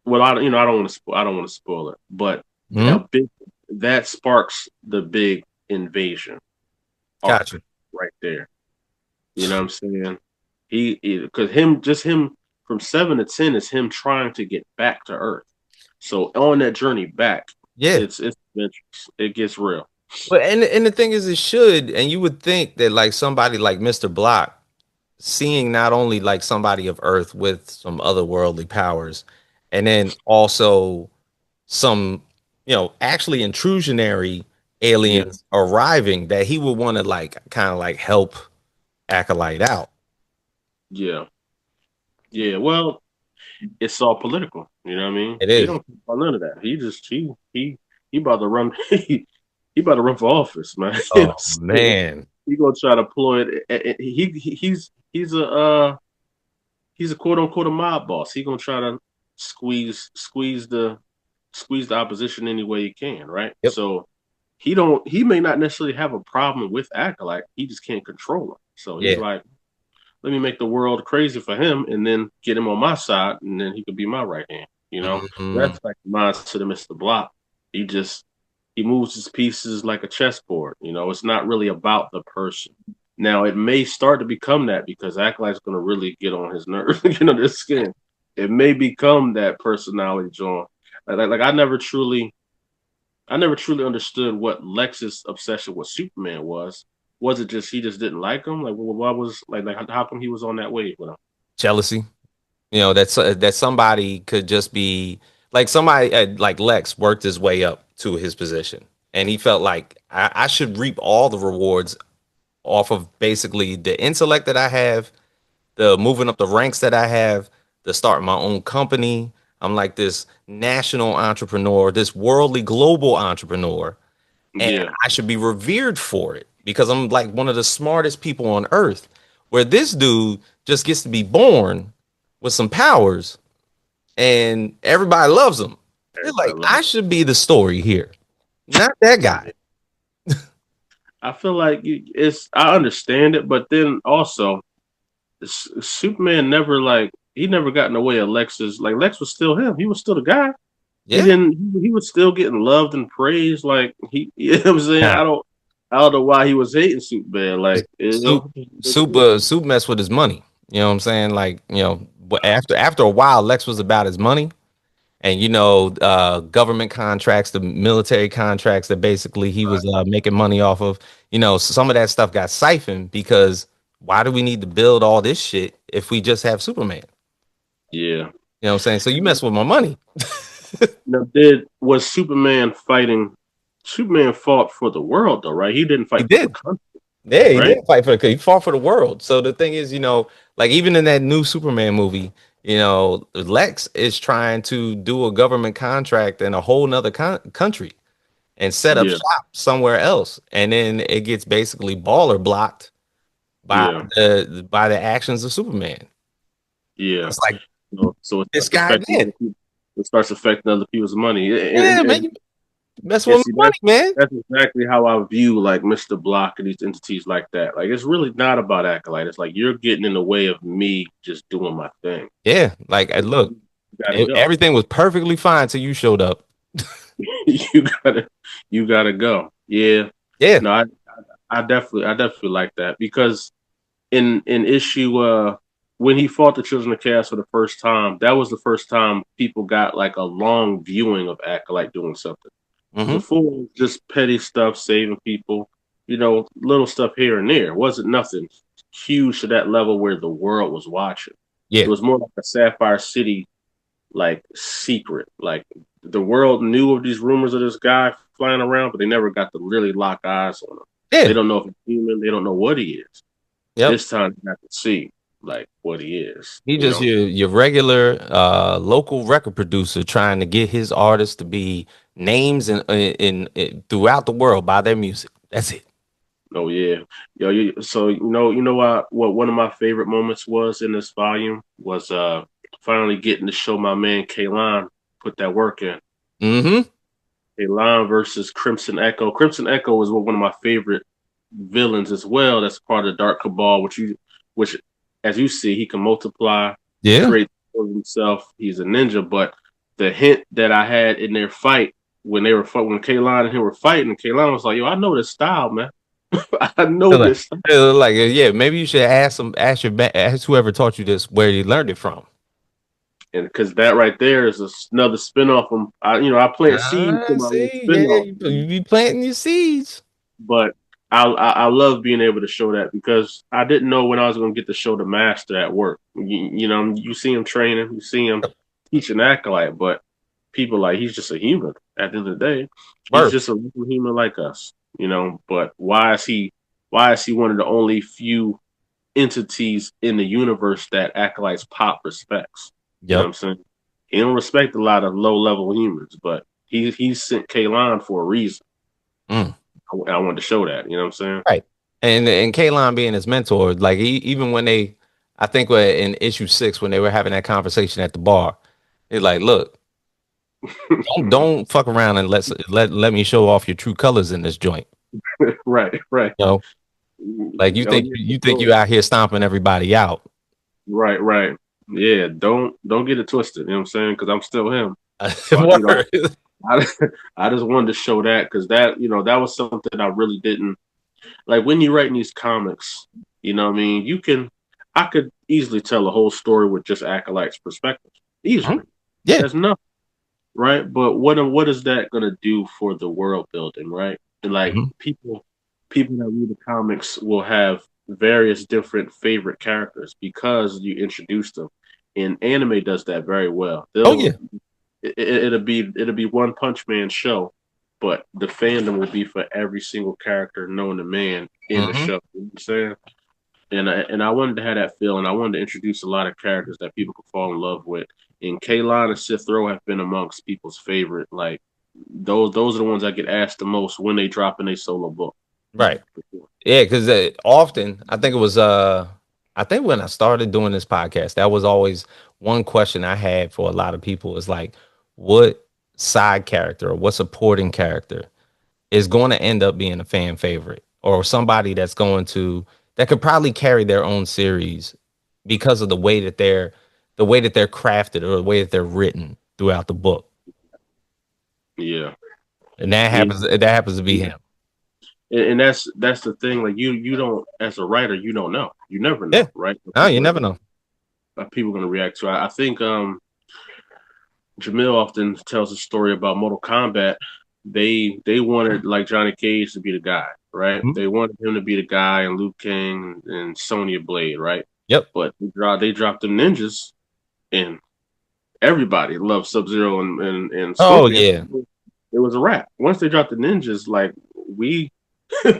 well I don't want to spoil it, but Hmm. a big that sparks the big invasion arc Gotcha. right there. You know what I'm saying? He because him from 7 to 10 is him trying to get back to Earth. So on that journey back, Yeah. it's adventurous. It gets real. But and the thing is, it should, and you would think that like somebody like Mr. Block, seeing not only like somebody of Earth with some otherworldly powers, and then also some, actually intrusionary Yeah, aliens arriving, that he would want to like kind of like help Acolyte out. yeah, yeah. Well, it's all political. You know what I mean? It He is. don't care about none of that. He just he about to run. He about to run for office, man. You know what Oh I'm saying? man. He gonna try to ploy it. He's a quote unquote a mob boss. He gonna try to squeeze the opposition any way he can, right? Yep. So he may not necessarily have a problem with Acolyte. He just can't control him. So he's Yeah. like, let me make the world crazy for him and then get him on my side and then he could be my right hand. Mhm. That's like the mindset of Mr. Block. He moves his pieces like a chessboard. It's not really about the person. Now it may start to become that because Acolyte's going to really get on his nerves, this skin. It may become that personality, John. Like I never truly understood what Lex's obsession with Superman was. Was it just he just didn't like him? Like, why was like how come he was on that wave with him? Jealousy. That somebody could just be like somebody like Lex worked his way up to his position, and he felt like I should reap all the rewards off of basically the intellect that I have, the moving up the ranks that I have, the starting my own company. I'm like this national entrepreneur, this worldly global entrepreneur, and Yeah, I should be revered for it because I'm like one of the smartest people on earth. Where this dude just gets to be born with some powers and everybody loves him. They're everybody like, I loves. should be the story here, not that guy. I feel like it's. I understand it, but then also Superman never he never got in the way of Lex's. Like Lex was still him. He was still the guy. He Yeah. didn't. He was still getting loved and praised. Like he, you know what I'm saying. Yeah. I don't know why he was hating Superman. Like Soup messed with his money. You know what I'm saying? Like, but after a while, Lex was about his money, and government contracts, the military contracts that basically he was making money off of. Some of that stuff got siphoned because why do we need to build all this shit if we just have Superman? yeah. You know what I'm saying? So you mess with my money. Now, was Superman fighting? Superman fought for the world, though, right? He didn't He fight for the did. country, Yeah, he right? did fight for he fought for the world. So the thing is, like even in that new Superman movie, Lex is trying to do a government contract in a whole nother country and set up Yeah, shop somewhere else. And then it gets basically baller blocked by yeah, the actions of Superman. yeah. It's like So it this starts guy affecting did. other people. It starts affecting other people's money, Yeah, man, you mess with see my money, man. that's exactly how I view like Mr. Block and these entities like that. Like it's really not about Acolyte. It's like you're getting in the way of me just doing my thing. Yeah, like look, You gotta go. everything was perfectly fine till you showed up. you gotta you gotta go. Yeah. Yeah. No, I definitely like that because in issue when he fought the Children of Chaos for the first time, that was the first time people got like a long viewing of Acolyte doing something. Because Hmm. before it was just petty stuff, saving people. little stuff here and there. It wasn't nothing huge to that level where the world was watching. It Yeah, was more like a Sapphire City like secret. Like the world knew of these rumors of this guy flying around, but they never got to really lock eyes on him. They yeah, don't know if he's human. They don't know what he is. yep. This time, you have to see like what he is. He You just know, your regular local record producer trying to get his artists to be names in throughout the world by their music. That's it. oh yeah, so what one of my favorite moments was in this volume was finally getting to show my man Kalan put that work in. Mm-hmm. Kalan versus Crimson Echo. Crimson Echo was one of my favorite villains as well. That's part of the Dark Cabal, which as you see, he can multiply, Yeah. create for himself. He's a ninja. But the hint that I had in their fight when they were when Kalan and him were fighting, Kalan was like, "Yo, I know this style, man. I know Like, this style." yeah, maybe you should ask whoever taught you this where you learned it from. And because that right there is another spinoff from I plant seeds Ah, in my little see, yeah, spinoff. you be planting your seeds. But I love being able to show that because I didn't know when I was going to get to show the master at work. You see him training, you see him teaching Acolyte, but people like he's just a human. At the end of the day, he's Birth. just a human like us. But why is he? Why is he one of the only few entities in the universe that Acolyte's pop respects? You know what Yep. I'm saying? He don't respect a lot of low level humans, but he sent Kalon for a reason. Mm. I wanted to show that. You know what I'm saying? Right. And Kalon being his mentor, like even when I think in issue 6 when they were having that conversation at the bar, he's like, "Look, don't fuck around and let me show off your true colors in this joint." Right, right. You know, like Oh yeah, you think you out here stomping everybody out. right, right. Yeah, don't get it twisted. You know what I'm saying? Because I'm still him. So Word. I, I just wanted to show that because that was something I really didn't like when you're writing these comics. You know what I mean? I could easily tell a whole story with just Acolyte's perspective. Mhm. Easily, Yeah. there's nothing, right? But what is that gonna do for the world building, right? And like Mhm. people that read the comics will have various different favorite characters because you introduce them. And anime does that very well. Oh yeah. It'll be One Punch Man show, but the fandom will be for every single character known to man in the Hmm. show. You know what I'm saying? And I wanted to have that feel, and I wanted to introduce a lot of characters that people could fall in love with. And Kalon and Sith Row have been amongst people's favorite. Like those are the ones that get asked the most when they drop in a solo book. Right. Yeah, because often I think it was I think when I started doing this podcast, that was always one question I had for a lot of people is like, what side character or what supporting character is going to end up being a fan favorite or somebody that could probably carry their own series because of the way that they're crafted or the way that they're written throughout the book. Yeah, And yeah. that happens to be him. And that's the thing. Like you don't as a writer, you don't know. You never Yeah. know, right? What No, you people never know. people are gonna react to. I think Jamil often tells a story about Mortal Kombat. They wanted like Johnny Cage to be the guy, right? Mhm. They wanted him to be the guy and Liu Kang and Sonya Blade, right? Yep. But they dropped the ninjas and everybody loved Sub Zero and Oh Scorpion. yeah. It was a wrap. Once they dropped the ninjas, like we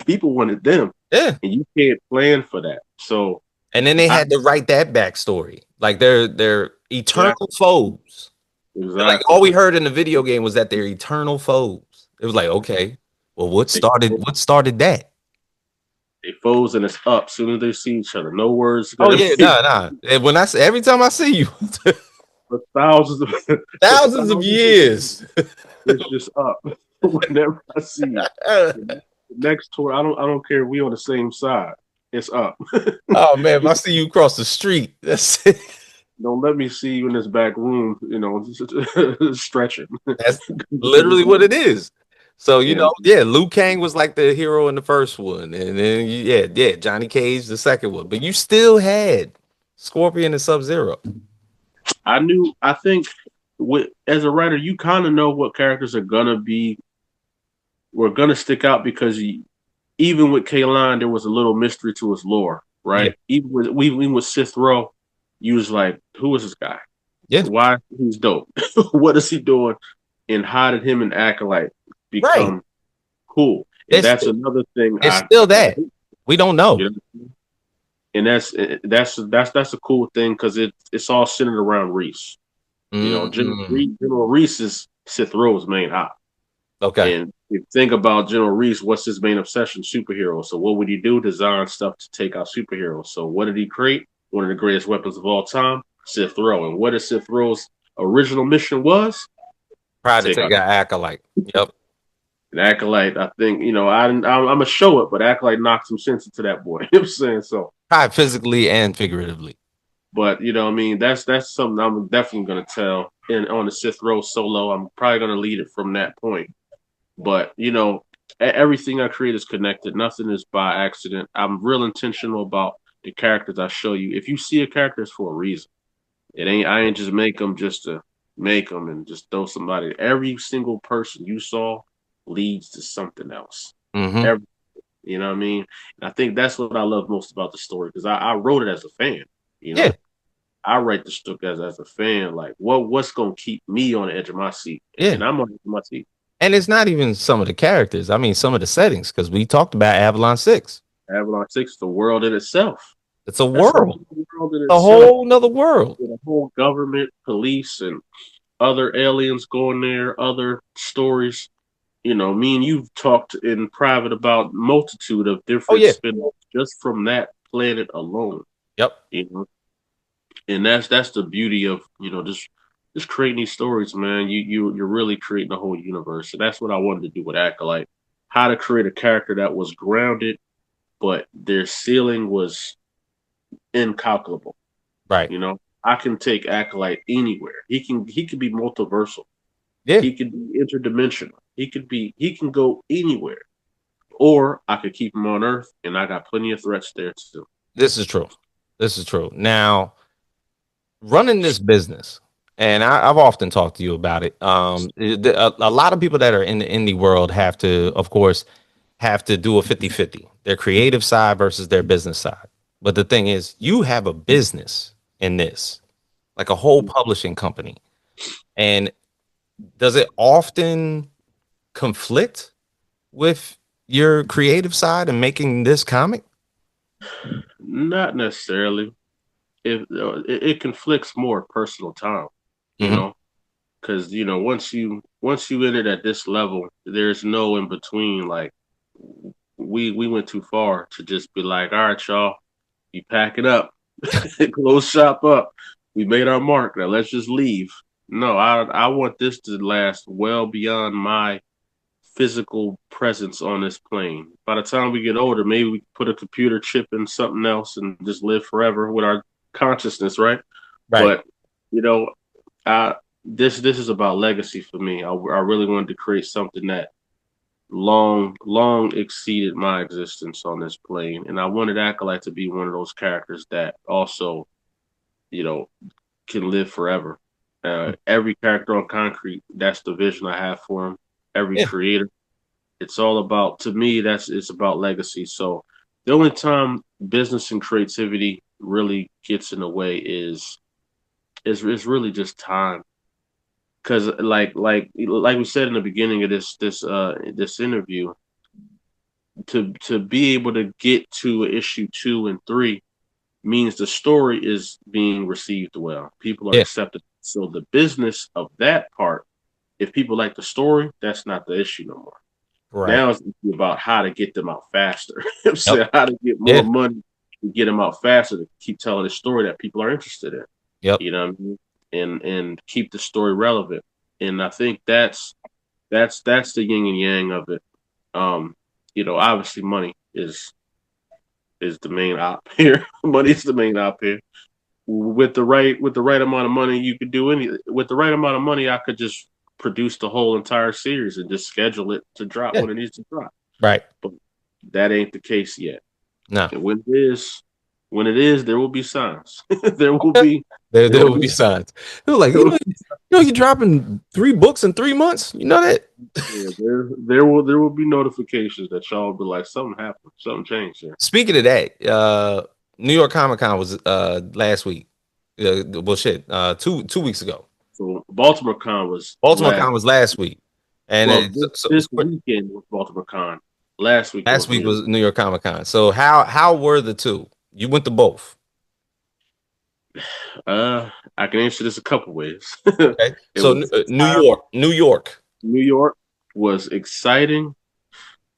people wanted them, Yeah. and you can't plan for that. So And then they I had to write that backstory. Like they're eternal exactly foes. And like exactly all we heard in the video game was that they're eternal foes. It was like, okay, well, they what started that? they foes and it's up. Soon as they see each other, no words Oh gonna yeah, be And when every time I see you, for thousands of for thousands of thousands of years. years. It's just up. Whenever I see you, the next tour, I don't care if we on the same side. It's up. Oh man, if I see you across the street, that's it. Don't let me see you in this back room, stretching. That's It's literally what up. it is. So And yeah, Liu Kang was like the hero in the first one, and then yeah, Johnny Cage the second one, but you still had Scorpion and Sub Zero. I think as a writer, you kind of know what characters are gonna be, were gonna stick out because even with Kaline, there was a little mystery to his lore, Yeah. right? Even with Sith Row, you was like, who is this guy? Yeah. Why he's dope? What is he doing? And how did him and Acolyte Right. become cool? And It's that's another thing it's still I that. hate, We don't know. you know. And that's a cool thing because it's all centered around Reese. You know, Mm, General Reese is Sith Row's main op. okay. And if you think about General Reese, what's his main obsession? Superheroes. So what would he do? Design stuff to take out superheroes. So what did he create? One of the greatest weapons of all time, Sith Row. And what is Sith Row's original mission was? Tried to Take take out an acolyte. Yep. an Acolyte. I think, I'm going to show it, but Acolyte knocked some sense into that boy. You know what I'm saying? So, Tried physically and figuratively. but, that's something I'm definitely going to tell. And on the Sith Row solo, I'm probably going to lead it from that point. But everything I create is connected. Nothing is by accident. I'm real intentional about the characters I show you. If you see a character, it's for a reason. I ain't just make them just to make them and just throw somebody. Every single person you saw leads to something else. Mm-hmm. Every, you know what I mean? And I think that's what I love most about the story because I wrote it as a fan. You Yeah. know, I write the story as a fan. Like, what's gonna keep me on the edge of my seat, Yeah. and I'm on the edge of my seat. And it's not even some of the characters. I mean, some of the settings, because we talked about Avalon 6. Avalon 6, the world in itself. It's a That's a world, whole world in a itself. whole nother world. With a whole government, police, and other aliens going there, other stories. Me and you've talked in private about multitude of Oh different yeah. spin-offs just from that planet alone. Yep. You know, and that's the beauty of just creating these stories, man. You're really creating a whole universe, and that's what I wanted to do with Acolyte. How to create a character that was grounded, but their ceiling was incalculable. Right. I can take Acolyte anywhere. He could be multiversal. Yeah. He could be interdimensional. He can go anywhere. Or I could keep him on Earth, and I got plenty of threats there too. This is true. This is true. Now, running this business, and I've often talked to you about it. A lot of people that are in the indie world have to, of course, have to do a 50-50, their creative side versus their business side. But the thing is, you have a business in this, like a whole publishing company. And does it often conflict with your creative side and making this comic? Not necessarily. If it conflicts more personal time, you Hmm. know, because once you enter at this level, there's no in between. Like we went too far to just be like, all right, y'all, you pack it up, close shop up. We made our mark. Now let's just leave. No, I want this to last well beyond my physical presence on this plane. By the time we get older, maybe we put a computer chip in something else and just live forever with our consciousness, right? Right. But you know, I this is about legacy for me. I really wanted to create something that long exceeded my existence on this plane, and I wanted Acolyte to be one of those characters that also, you know, can live forever. Every character on Concrete, that's the vision I have for him. Every Yeah. creator, it's all about, to me, it's about legacy. So the only time business and creativity really gets in the way is really just time. Because like we said in the beginning of this interview, to be able to get to issue 2 and 3 means the story is being received well. People are Yeah. accepted. So the business of that part, if people like the story, that's not the issue no more. Right. Now it's about how to get them out faster. Yep. How to get more Yeah. money to get them out faster to keep telling the story that people are interested in. Yep. You know what I mean? And keep the story relevant. And I think that's the yin and yang of it. Obviously money is the main op here. Money is the main op here. With the right amount of money, you could do any. With the right amount of money, I could just produce the whole entire series and just schedule it to drop Yeah. when it needs to drop. Right. But that ain't the case yet. No. And when it is, there will be signs. There will Okay. be. There There would be signs. They were like, you're dropping 3 books in 3 months. You know that? yeah, there will be notifications that y'all be like something happened, something changed here. Speaking of that, New York Comic Con was last week. Well, shit, 2 weeks ago. So Baltimore Con was Baltimore last. Con was last week, and Well, it, this weekend was Baltimore Con. Last week it last was New week York. was New York Comic Con. So how were the two? You went to both. I can answer this a couple ways. Okay. It So was New York, New York, New York was exciting,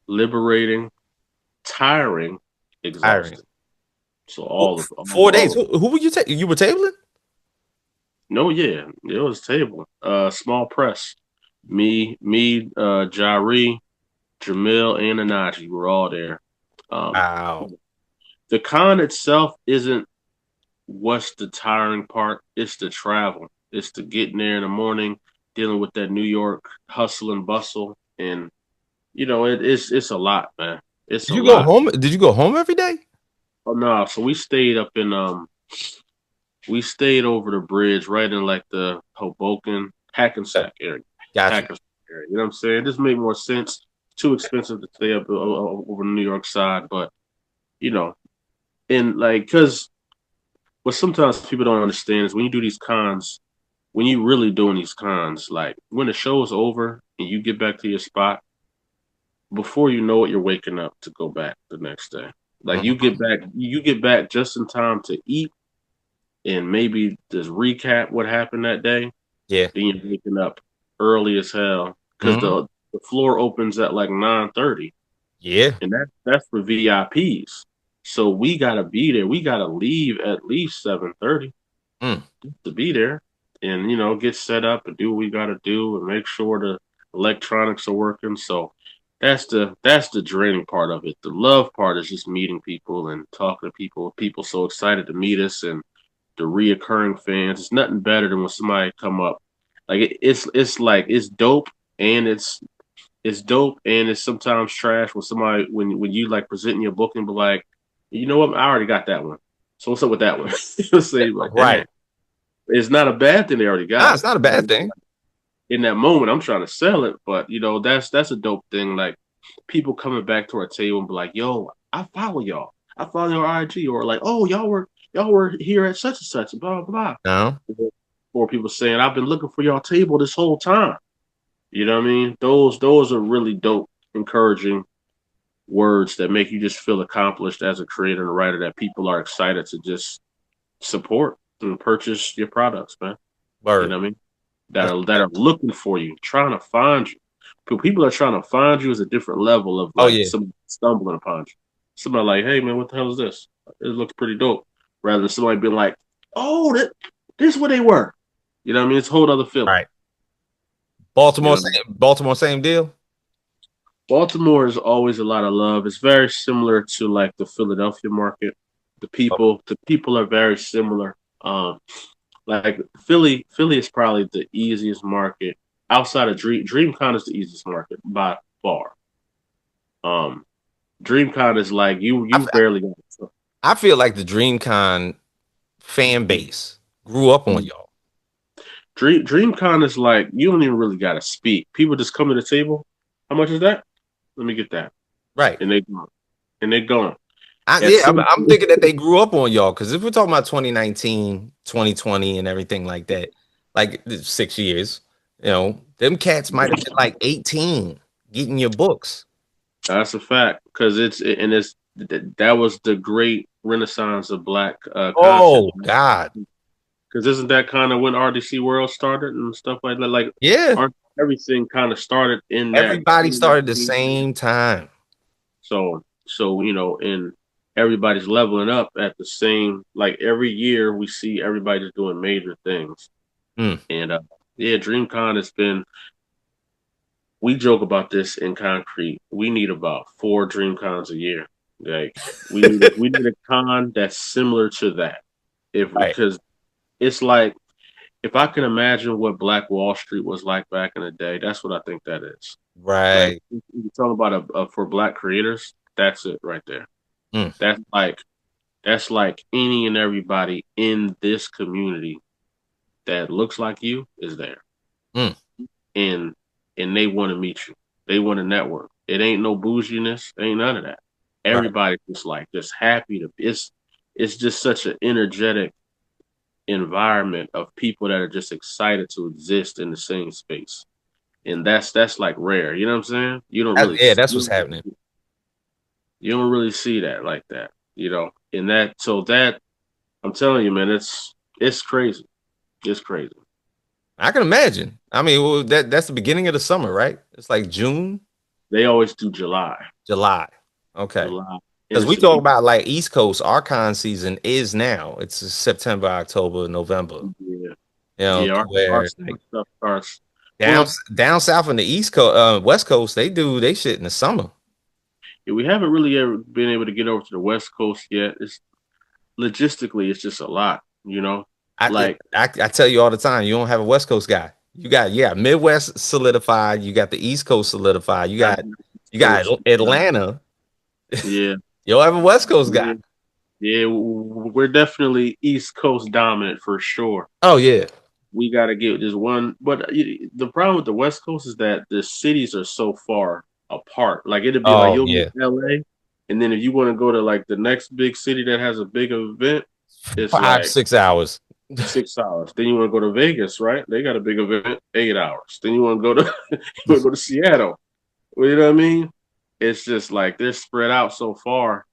liberating, tiring, hiring. exhausting. So all of Four days. all of Who were you taking? You were tabling? no, yeah, it was a table. Small press. Jari, Jamil, and Anaji were all there. Um, Wow. the con itself isn't what's the tiring part. It's the travel. It's the getting there in the morning, dealing with that New York hustle and bustle, and it's a lot, man. It's Did a you go lot. home? Did you go home every day? Oh no, so we stayed over the bridge right in like the Hoboken Okay. Hackensack area. Got you. Hackensack area. You know what I'm saying? This made more sense. Too expensive to stay up over the New York side, but you know, and like, cause what sometimes people don't understand is when you do these cons, when you really doing these cons, like when the show is over and you get back to your spot, before you know it, you're waking up to go back the next day. Like Mhm. you get back just in time to eat and maybe just recap what happened that day. Yeah. Then you're waking up early as hell because Mhm. the floor opens at like 9:30, Yeah. and that's for VIPs. So we gotta be there. We gotta leave at least 7:30 Mm. to be there, and get set up and do what we gotta do and make sure the electronics are working. So that's the draining part of it. The love part is just meeting people and talking to people. People so excited to meet us and the reoccurring fans. It's nothing better than when somebody come up. Like it's like it's dope and it's dope and it's sometimes trash when somebody when you like presenting your book and be like, you know what, I already got that one. So what's up with that one? You'll say like, dang, Right. it's not a bad thing they already Nah, got it. it's not a But bad thing. in that moment, I'm trying to sell it. But that's a dope thing. Like people coming back to our table and be like, yo, I follow y'all. I follow your IG, or like, oh, y'all were here at such and such, blah blah No. blah. Or people saying, I've been looking for y'all table this whole time. You know what I mean? Those are really dope, encouraging words that make you just feel accomplished as a creator and a writer that people are excited to just support and purchase your products, man. You Word. know what I mean? That That's are looking for you, trying to find you. People are trying to find you is a different level of oh like yeah. some stumbling upon you. Somebody like, hey man, what the hell is this? It looks pretty dope. Rather than somebody being like, oh, this is where they were. You know what I mean? It's a whole other feeling. Right. You Baltimore, know, Same deal. Baltimore is always a lot of love. It's very similar to like the Philadelphia market. The people are very similar. Like Philly is probably the easiest market outside of DreamCon is the easiest market by far. Um, DreamCon is like I, you f- barely got I feel like the DreamCon fan base grew up on it. y'all. DreamCon is like you don't even really got to speak. People just come to the table. How much is that? Let me get that, Right. and they gone. And they gone. As Yeah, soon I'm thinking that they grew up on y'all because if we're talking about 2019, 2020, and everything like that, like 6 years, them cats might have been like 18 getting your books. That's a fact because that was the great renaissance of black content. Oh God. Because isn't that kind of when RDC World started and stuff like that? Like, Yeah. aren't everything kind of started in that Everybody started the 2019? same time. So and everybody's leveling up at the same. Like every year, we see everybody just doing major things. Mm. And yeah, DreamCon has been. We joke about this in Concrete. We need about 4 DreamCons a year. Like we need a con that's similar to that. If Right. because it's like if I can imagine what Black Wall Street was like back in the day, that's what I think that is. Like Right. you're talking about for Black creators, that's it right there. Mm. That's like That's like any and everybody in this community that looks like you is there, Mm, and they want to meet you. They want to network. It ain't no bouginess. Ain't none of that. right. Everybody's just like just happy to. It's just such an energetic environment of people that are just excited to exist in the same space, and that's like rare. You know what I'm saying? Yeah, that's what's happening. You don't really see that like that. And that I'm telling you, man, it's crazy. It's crazy. I can imagine. I mean, well, that's the beginning of the summer, right? It's like June, They always do July, July. Okay. July, and Because we it's talk about like East Coast, our con season is now. It's September, October, November. yeah, To our where summer like stuff starts. down Well, down south on the East Coast, West Coast, they do they shit in the summer. yeah, we haven't really ever been able to get over to the West Coast yet. It's logistically, it's just a lot. Like I tell you all the time, you don't have a West Coast guy. You got Midwest solidified. You got the East Coast solidified. I You got coast, Atlanta. yeah, You don't have a West Coast guy. yeah, yeah. We're definitely East Coast dominant for sure. Oh yeah. We got to get this one. But the problem with the West Coast is that the cities are so far apart. Like it'd be like Oh you'll be yeah. in LA, and then if you want to go to like the next big city that has a big event, it's Five, like 6 hours. 6 hours. Then you want to go to Vegas, right? They got a big event, 8 hours. Then you want to go to you want to go to Seattle. Well, you know what I mean? It's just like they're spread out so far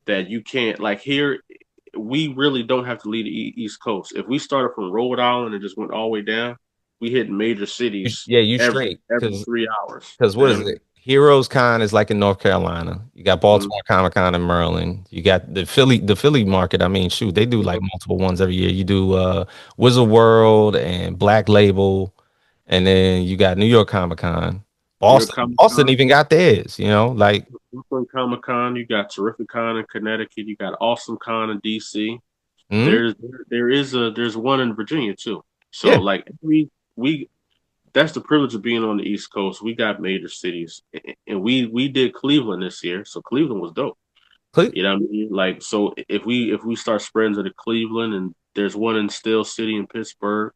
that you can't like here. We really don't have to leave the East Coast. If we started from Rhode Island and just went all the way down, we hit major cities Yeah, you every straight. every 3 hours. Because You what know is what I it? Heroes Con is like in North Carolina. You got mean? Baltimore Comic Con in Maryland. You got the Philly market. I mean, shoot, they do like multiple ones every year. You do Wizard World and Black Label, and then you got New York Comic Con. New York Boston, Comic Boston Con, even got theirs. Like Brooklyn Comic Con. You got Terrific Con in Connecticut. You got Awesome Con in DC. mm, There's there's one in Virginia too. So yeah, like we that's the privilege of being on the East Coast. We got major cities, and we did Cleveland this year, so Cleveland was dope. Cle- You know what I mean? Like, so if we start spreading to the Cleveland, and there's one in Steel City in Pittsburgh.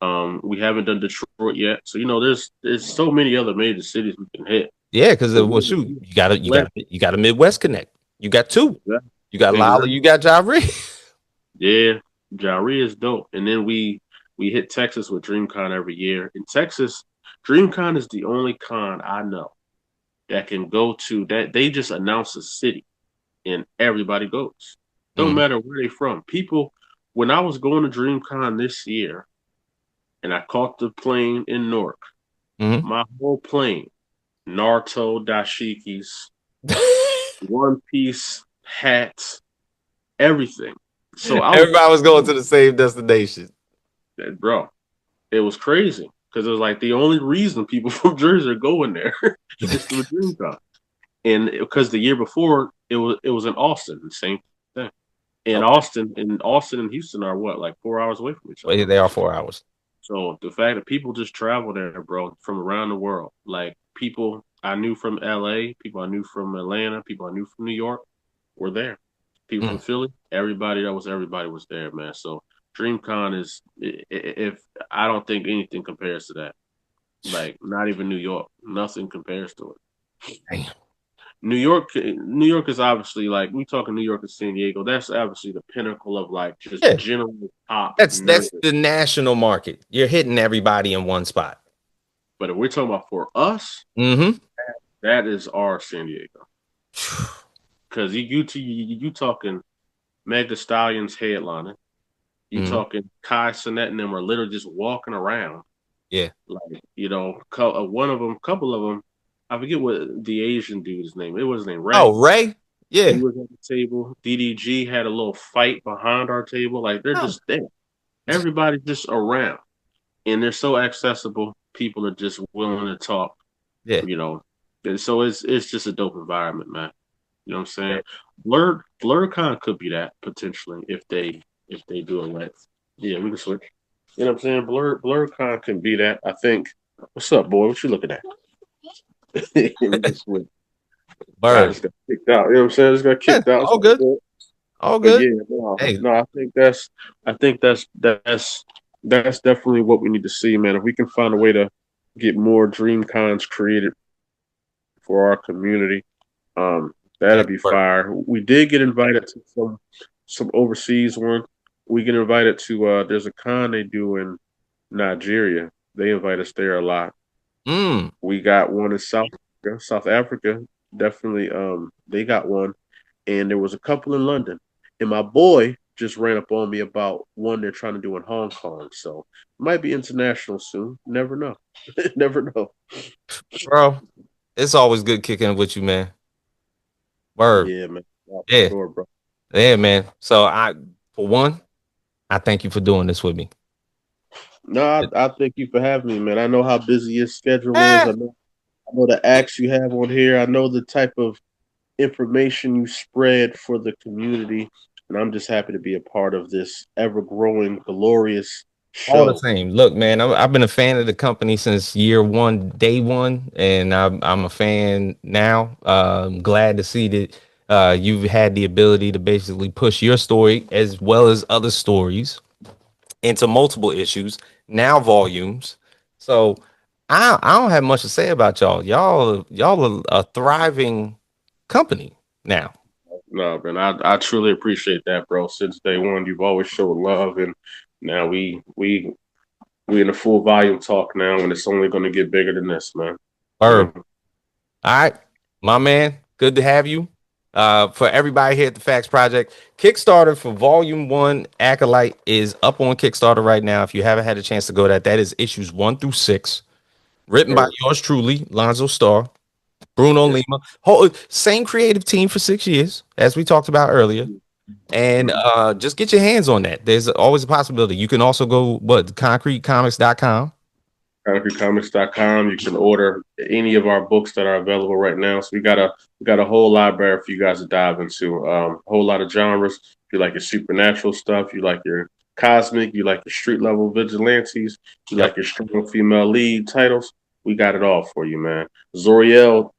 We haven't done Detroit yet, so there's so many other major cities we can hit. yeah. Because So well, shoot, let you got a Midwest connect. You got two. You got Lala. exactly, You got Jabri. yeah, Jari is dope. And then we hit Texas with DreamCon every year. In Texas, DreamCon is the only con I know that can go to that. They just announce a city and everybody goes. Don't Mm-hmm. matter where they from. People, when I was going to DreamCon this year and I caught the plane in Newark, my whole plane, Naruto dashikis, One Piece hats, everything. So I was, Everybody was going to the same destination. bro, it was crazy because it was like the only reason people from Jersey are going there is to a DreamCon. And because the year before it was in Austin, the same thing. And Okay. Austin and Houston are what, like 4 hours away from each Well, other. yeah, they are 4 hours. So the fact that people just travel there, bro, from around the world, like people I knew from LA, people I knew from Atlanta, people I knew from New York were there. People Mm. from Philly, everybody was there, man. So DreamCon is if I don't think anything compares to that. Like not even New York, nothing compares to it. Damn. New York is obviously like we talking New York and San Diego. That's obviously the pinnacle of like just Yeah, general pop nerd. that's the national market. You're hitting everybody in one spot. But if we're talking about for us, Mm-hmm. that is our San Diego. Because you talking Meg The Stallion's headlining. You Mm-hmm. talking Kai Sinet and them are literally just walking around. Yeah. Like, one of them, couple of them, I forget what the Asian dude's name. It was his name, Ray. Oh, Ray. He Yeah. was at the table. DDG had a little fight behind our table. Like, they're Oh. just there. Everybody's just around. And they're so accessible. People are just willing to talk, Yeah. you know. And so it's just a dope environment, man. You know what I'm saying? BlurCon could be that potentially if they do a length. Yeah, we can switch. You know what I'm saying? BlurCon can be that. I think. What's up, boy? What you looking at? We can switch. I Bird. just got kicked out. You know what I'm saying? I just got Yeah. kicked out. All good. All But good. yeah, no, Hey, no, I think that's definitely what we need to see, man. If we can find a way to get more dream cons created for our community, um, hey, that'll be work. fire. We did get invited to some overseas one. We get invited to there's a con they do in Nigeria. They invite us there a lot. Mm. We got one in South Africa. Definitely, they got one, and there was a couple in London. And my boy just ran up on me about one they're trying to do in Hong Kong. So it might be international soon. Never know. Never know. Bro, it's always good kicking it with you, man. Word. Yeah, man. Yeah, for Yeah. sure, bro. Yeah, man. So for one, I thank you for doing this with me. No, I thank you for having me, man. I know how busy your schedule is. Eh, I know the acts you have on here. I know the type of information you spread for the community, and I'm just happy to be a part of this ever growing, glorious all the show. same. Look, man, I've been a fan of the company since year one, day one, and I'm a fan now. I'm glad to see that you've had the ability to basically push your story as well as other stories into multiple issues, now volumes. So I don't have much to say about y'all. Y'all are a thriving company now. No, man, I truly appreciate that, bro. Since day one, you've always showed love, and now we in a full volume talk now, and it's only going to get bigger than this, man. You All know, right, my man. Good to have you. For everybody here at the Facts Project, Kickstarter for Volume One Acolyte is up on Kickstarter right now. If you haven't had a chance to go that is issues 1 through 6, written by sir. yours truly, Lonzo Starr, Bruno Yes. Lima. Same creative team for 6 years, as we talked about earlier. And Mm-hmm. just get your hands on that. There's always a possibility. You can also go concretecomics.com. ConcreteComics.com. You can order any of our books that are available right now. So we got a whole library for you guys to dive into. A whole lot of genres. If you like your supernatural stuff, you like your cosmic, you like your street level vigilantes, you Yep. like your strong female lead titles. We got it all for you, man. Zoriel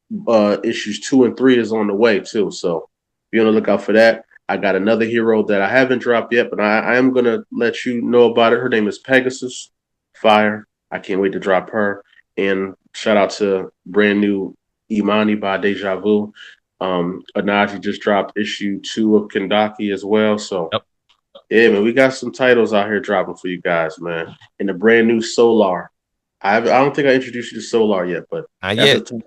issues 2 and 3 is on the way too. So be on the lookout for that. I got another hero that I haven't dropped yet, but I am gonna let you know about it. Her name is Pegasus. Fire. I can't wait to drop her. And shout out to brand new Imani by Deja Vu. Anaji just dropped issue 2 of Kendaki as well. So Yep. yeah, man, we got some titles out here dropping for you guys, man. And the brand new Solar. I don't think I introduced you to Solar yet, but Not that's yet. a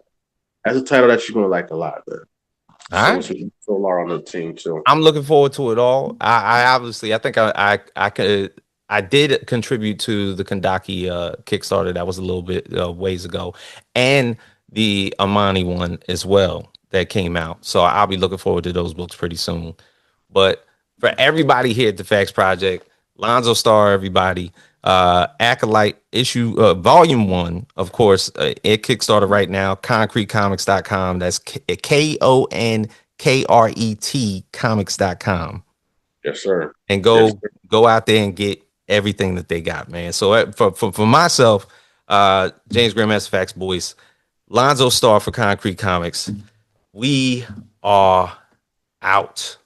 that's a title that you're gonna like a lot, man. All So right. it's Solar on the team too. I'm looking forward to it all. I obviously, I think I did contribute to the Kandaki Kickstarter that was a little bit ways ago, and the Amani one as well that came out. So I'll be looking forward to those books pretty soon. But for everybody here at the Facts Project, Lonzo Starr, everybody, Acolyte issue volume 1, of course, it Kickstarter right now, concretecomics.com. That's KONKRET comics.com. Yes, sir. And Yes, go sir. go out there and get everything that they got, man. So for myself, James Grandmaster Facts Boys, Lonzo Starr for Concrete Comics, we are out.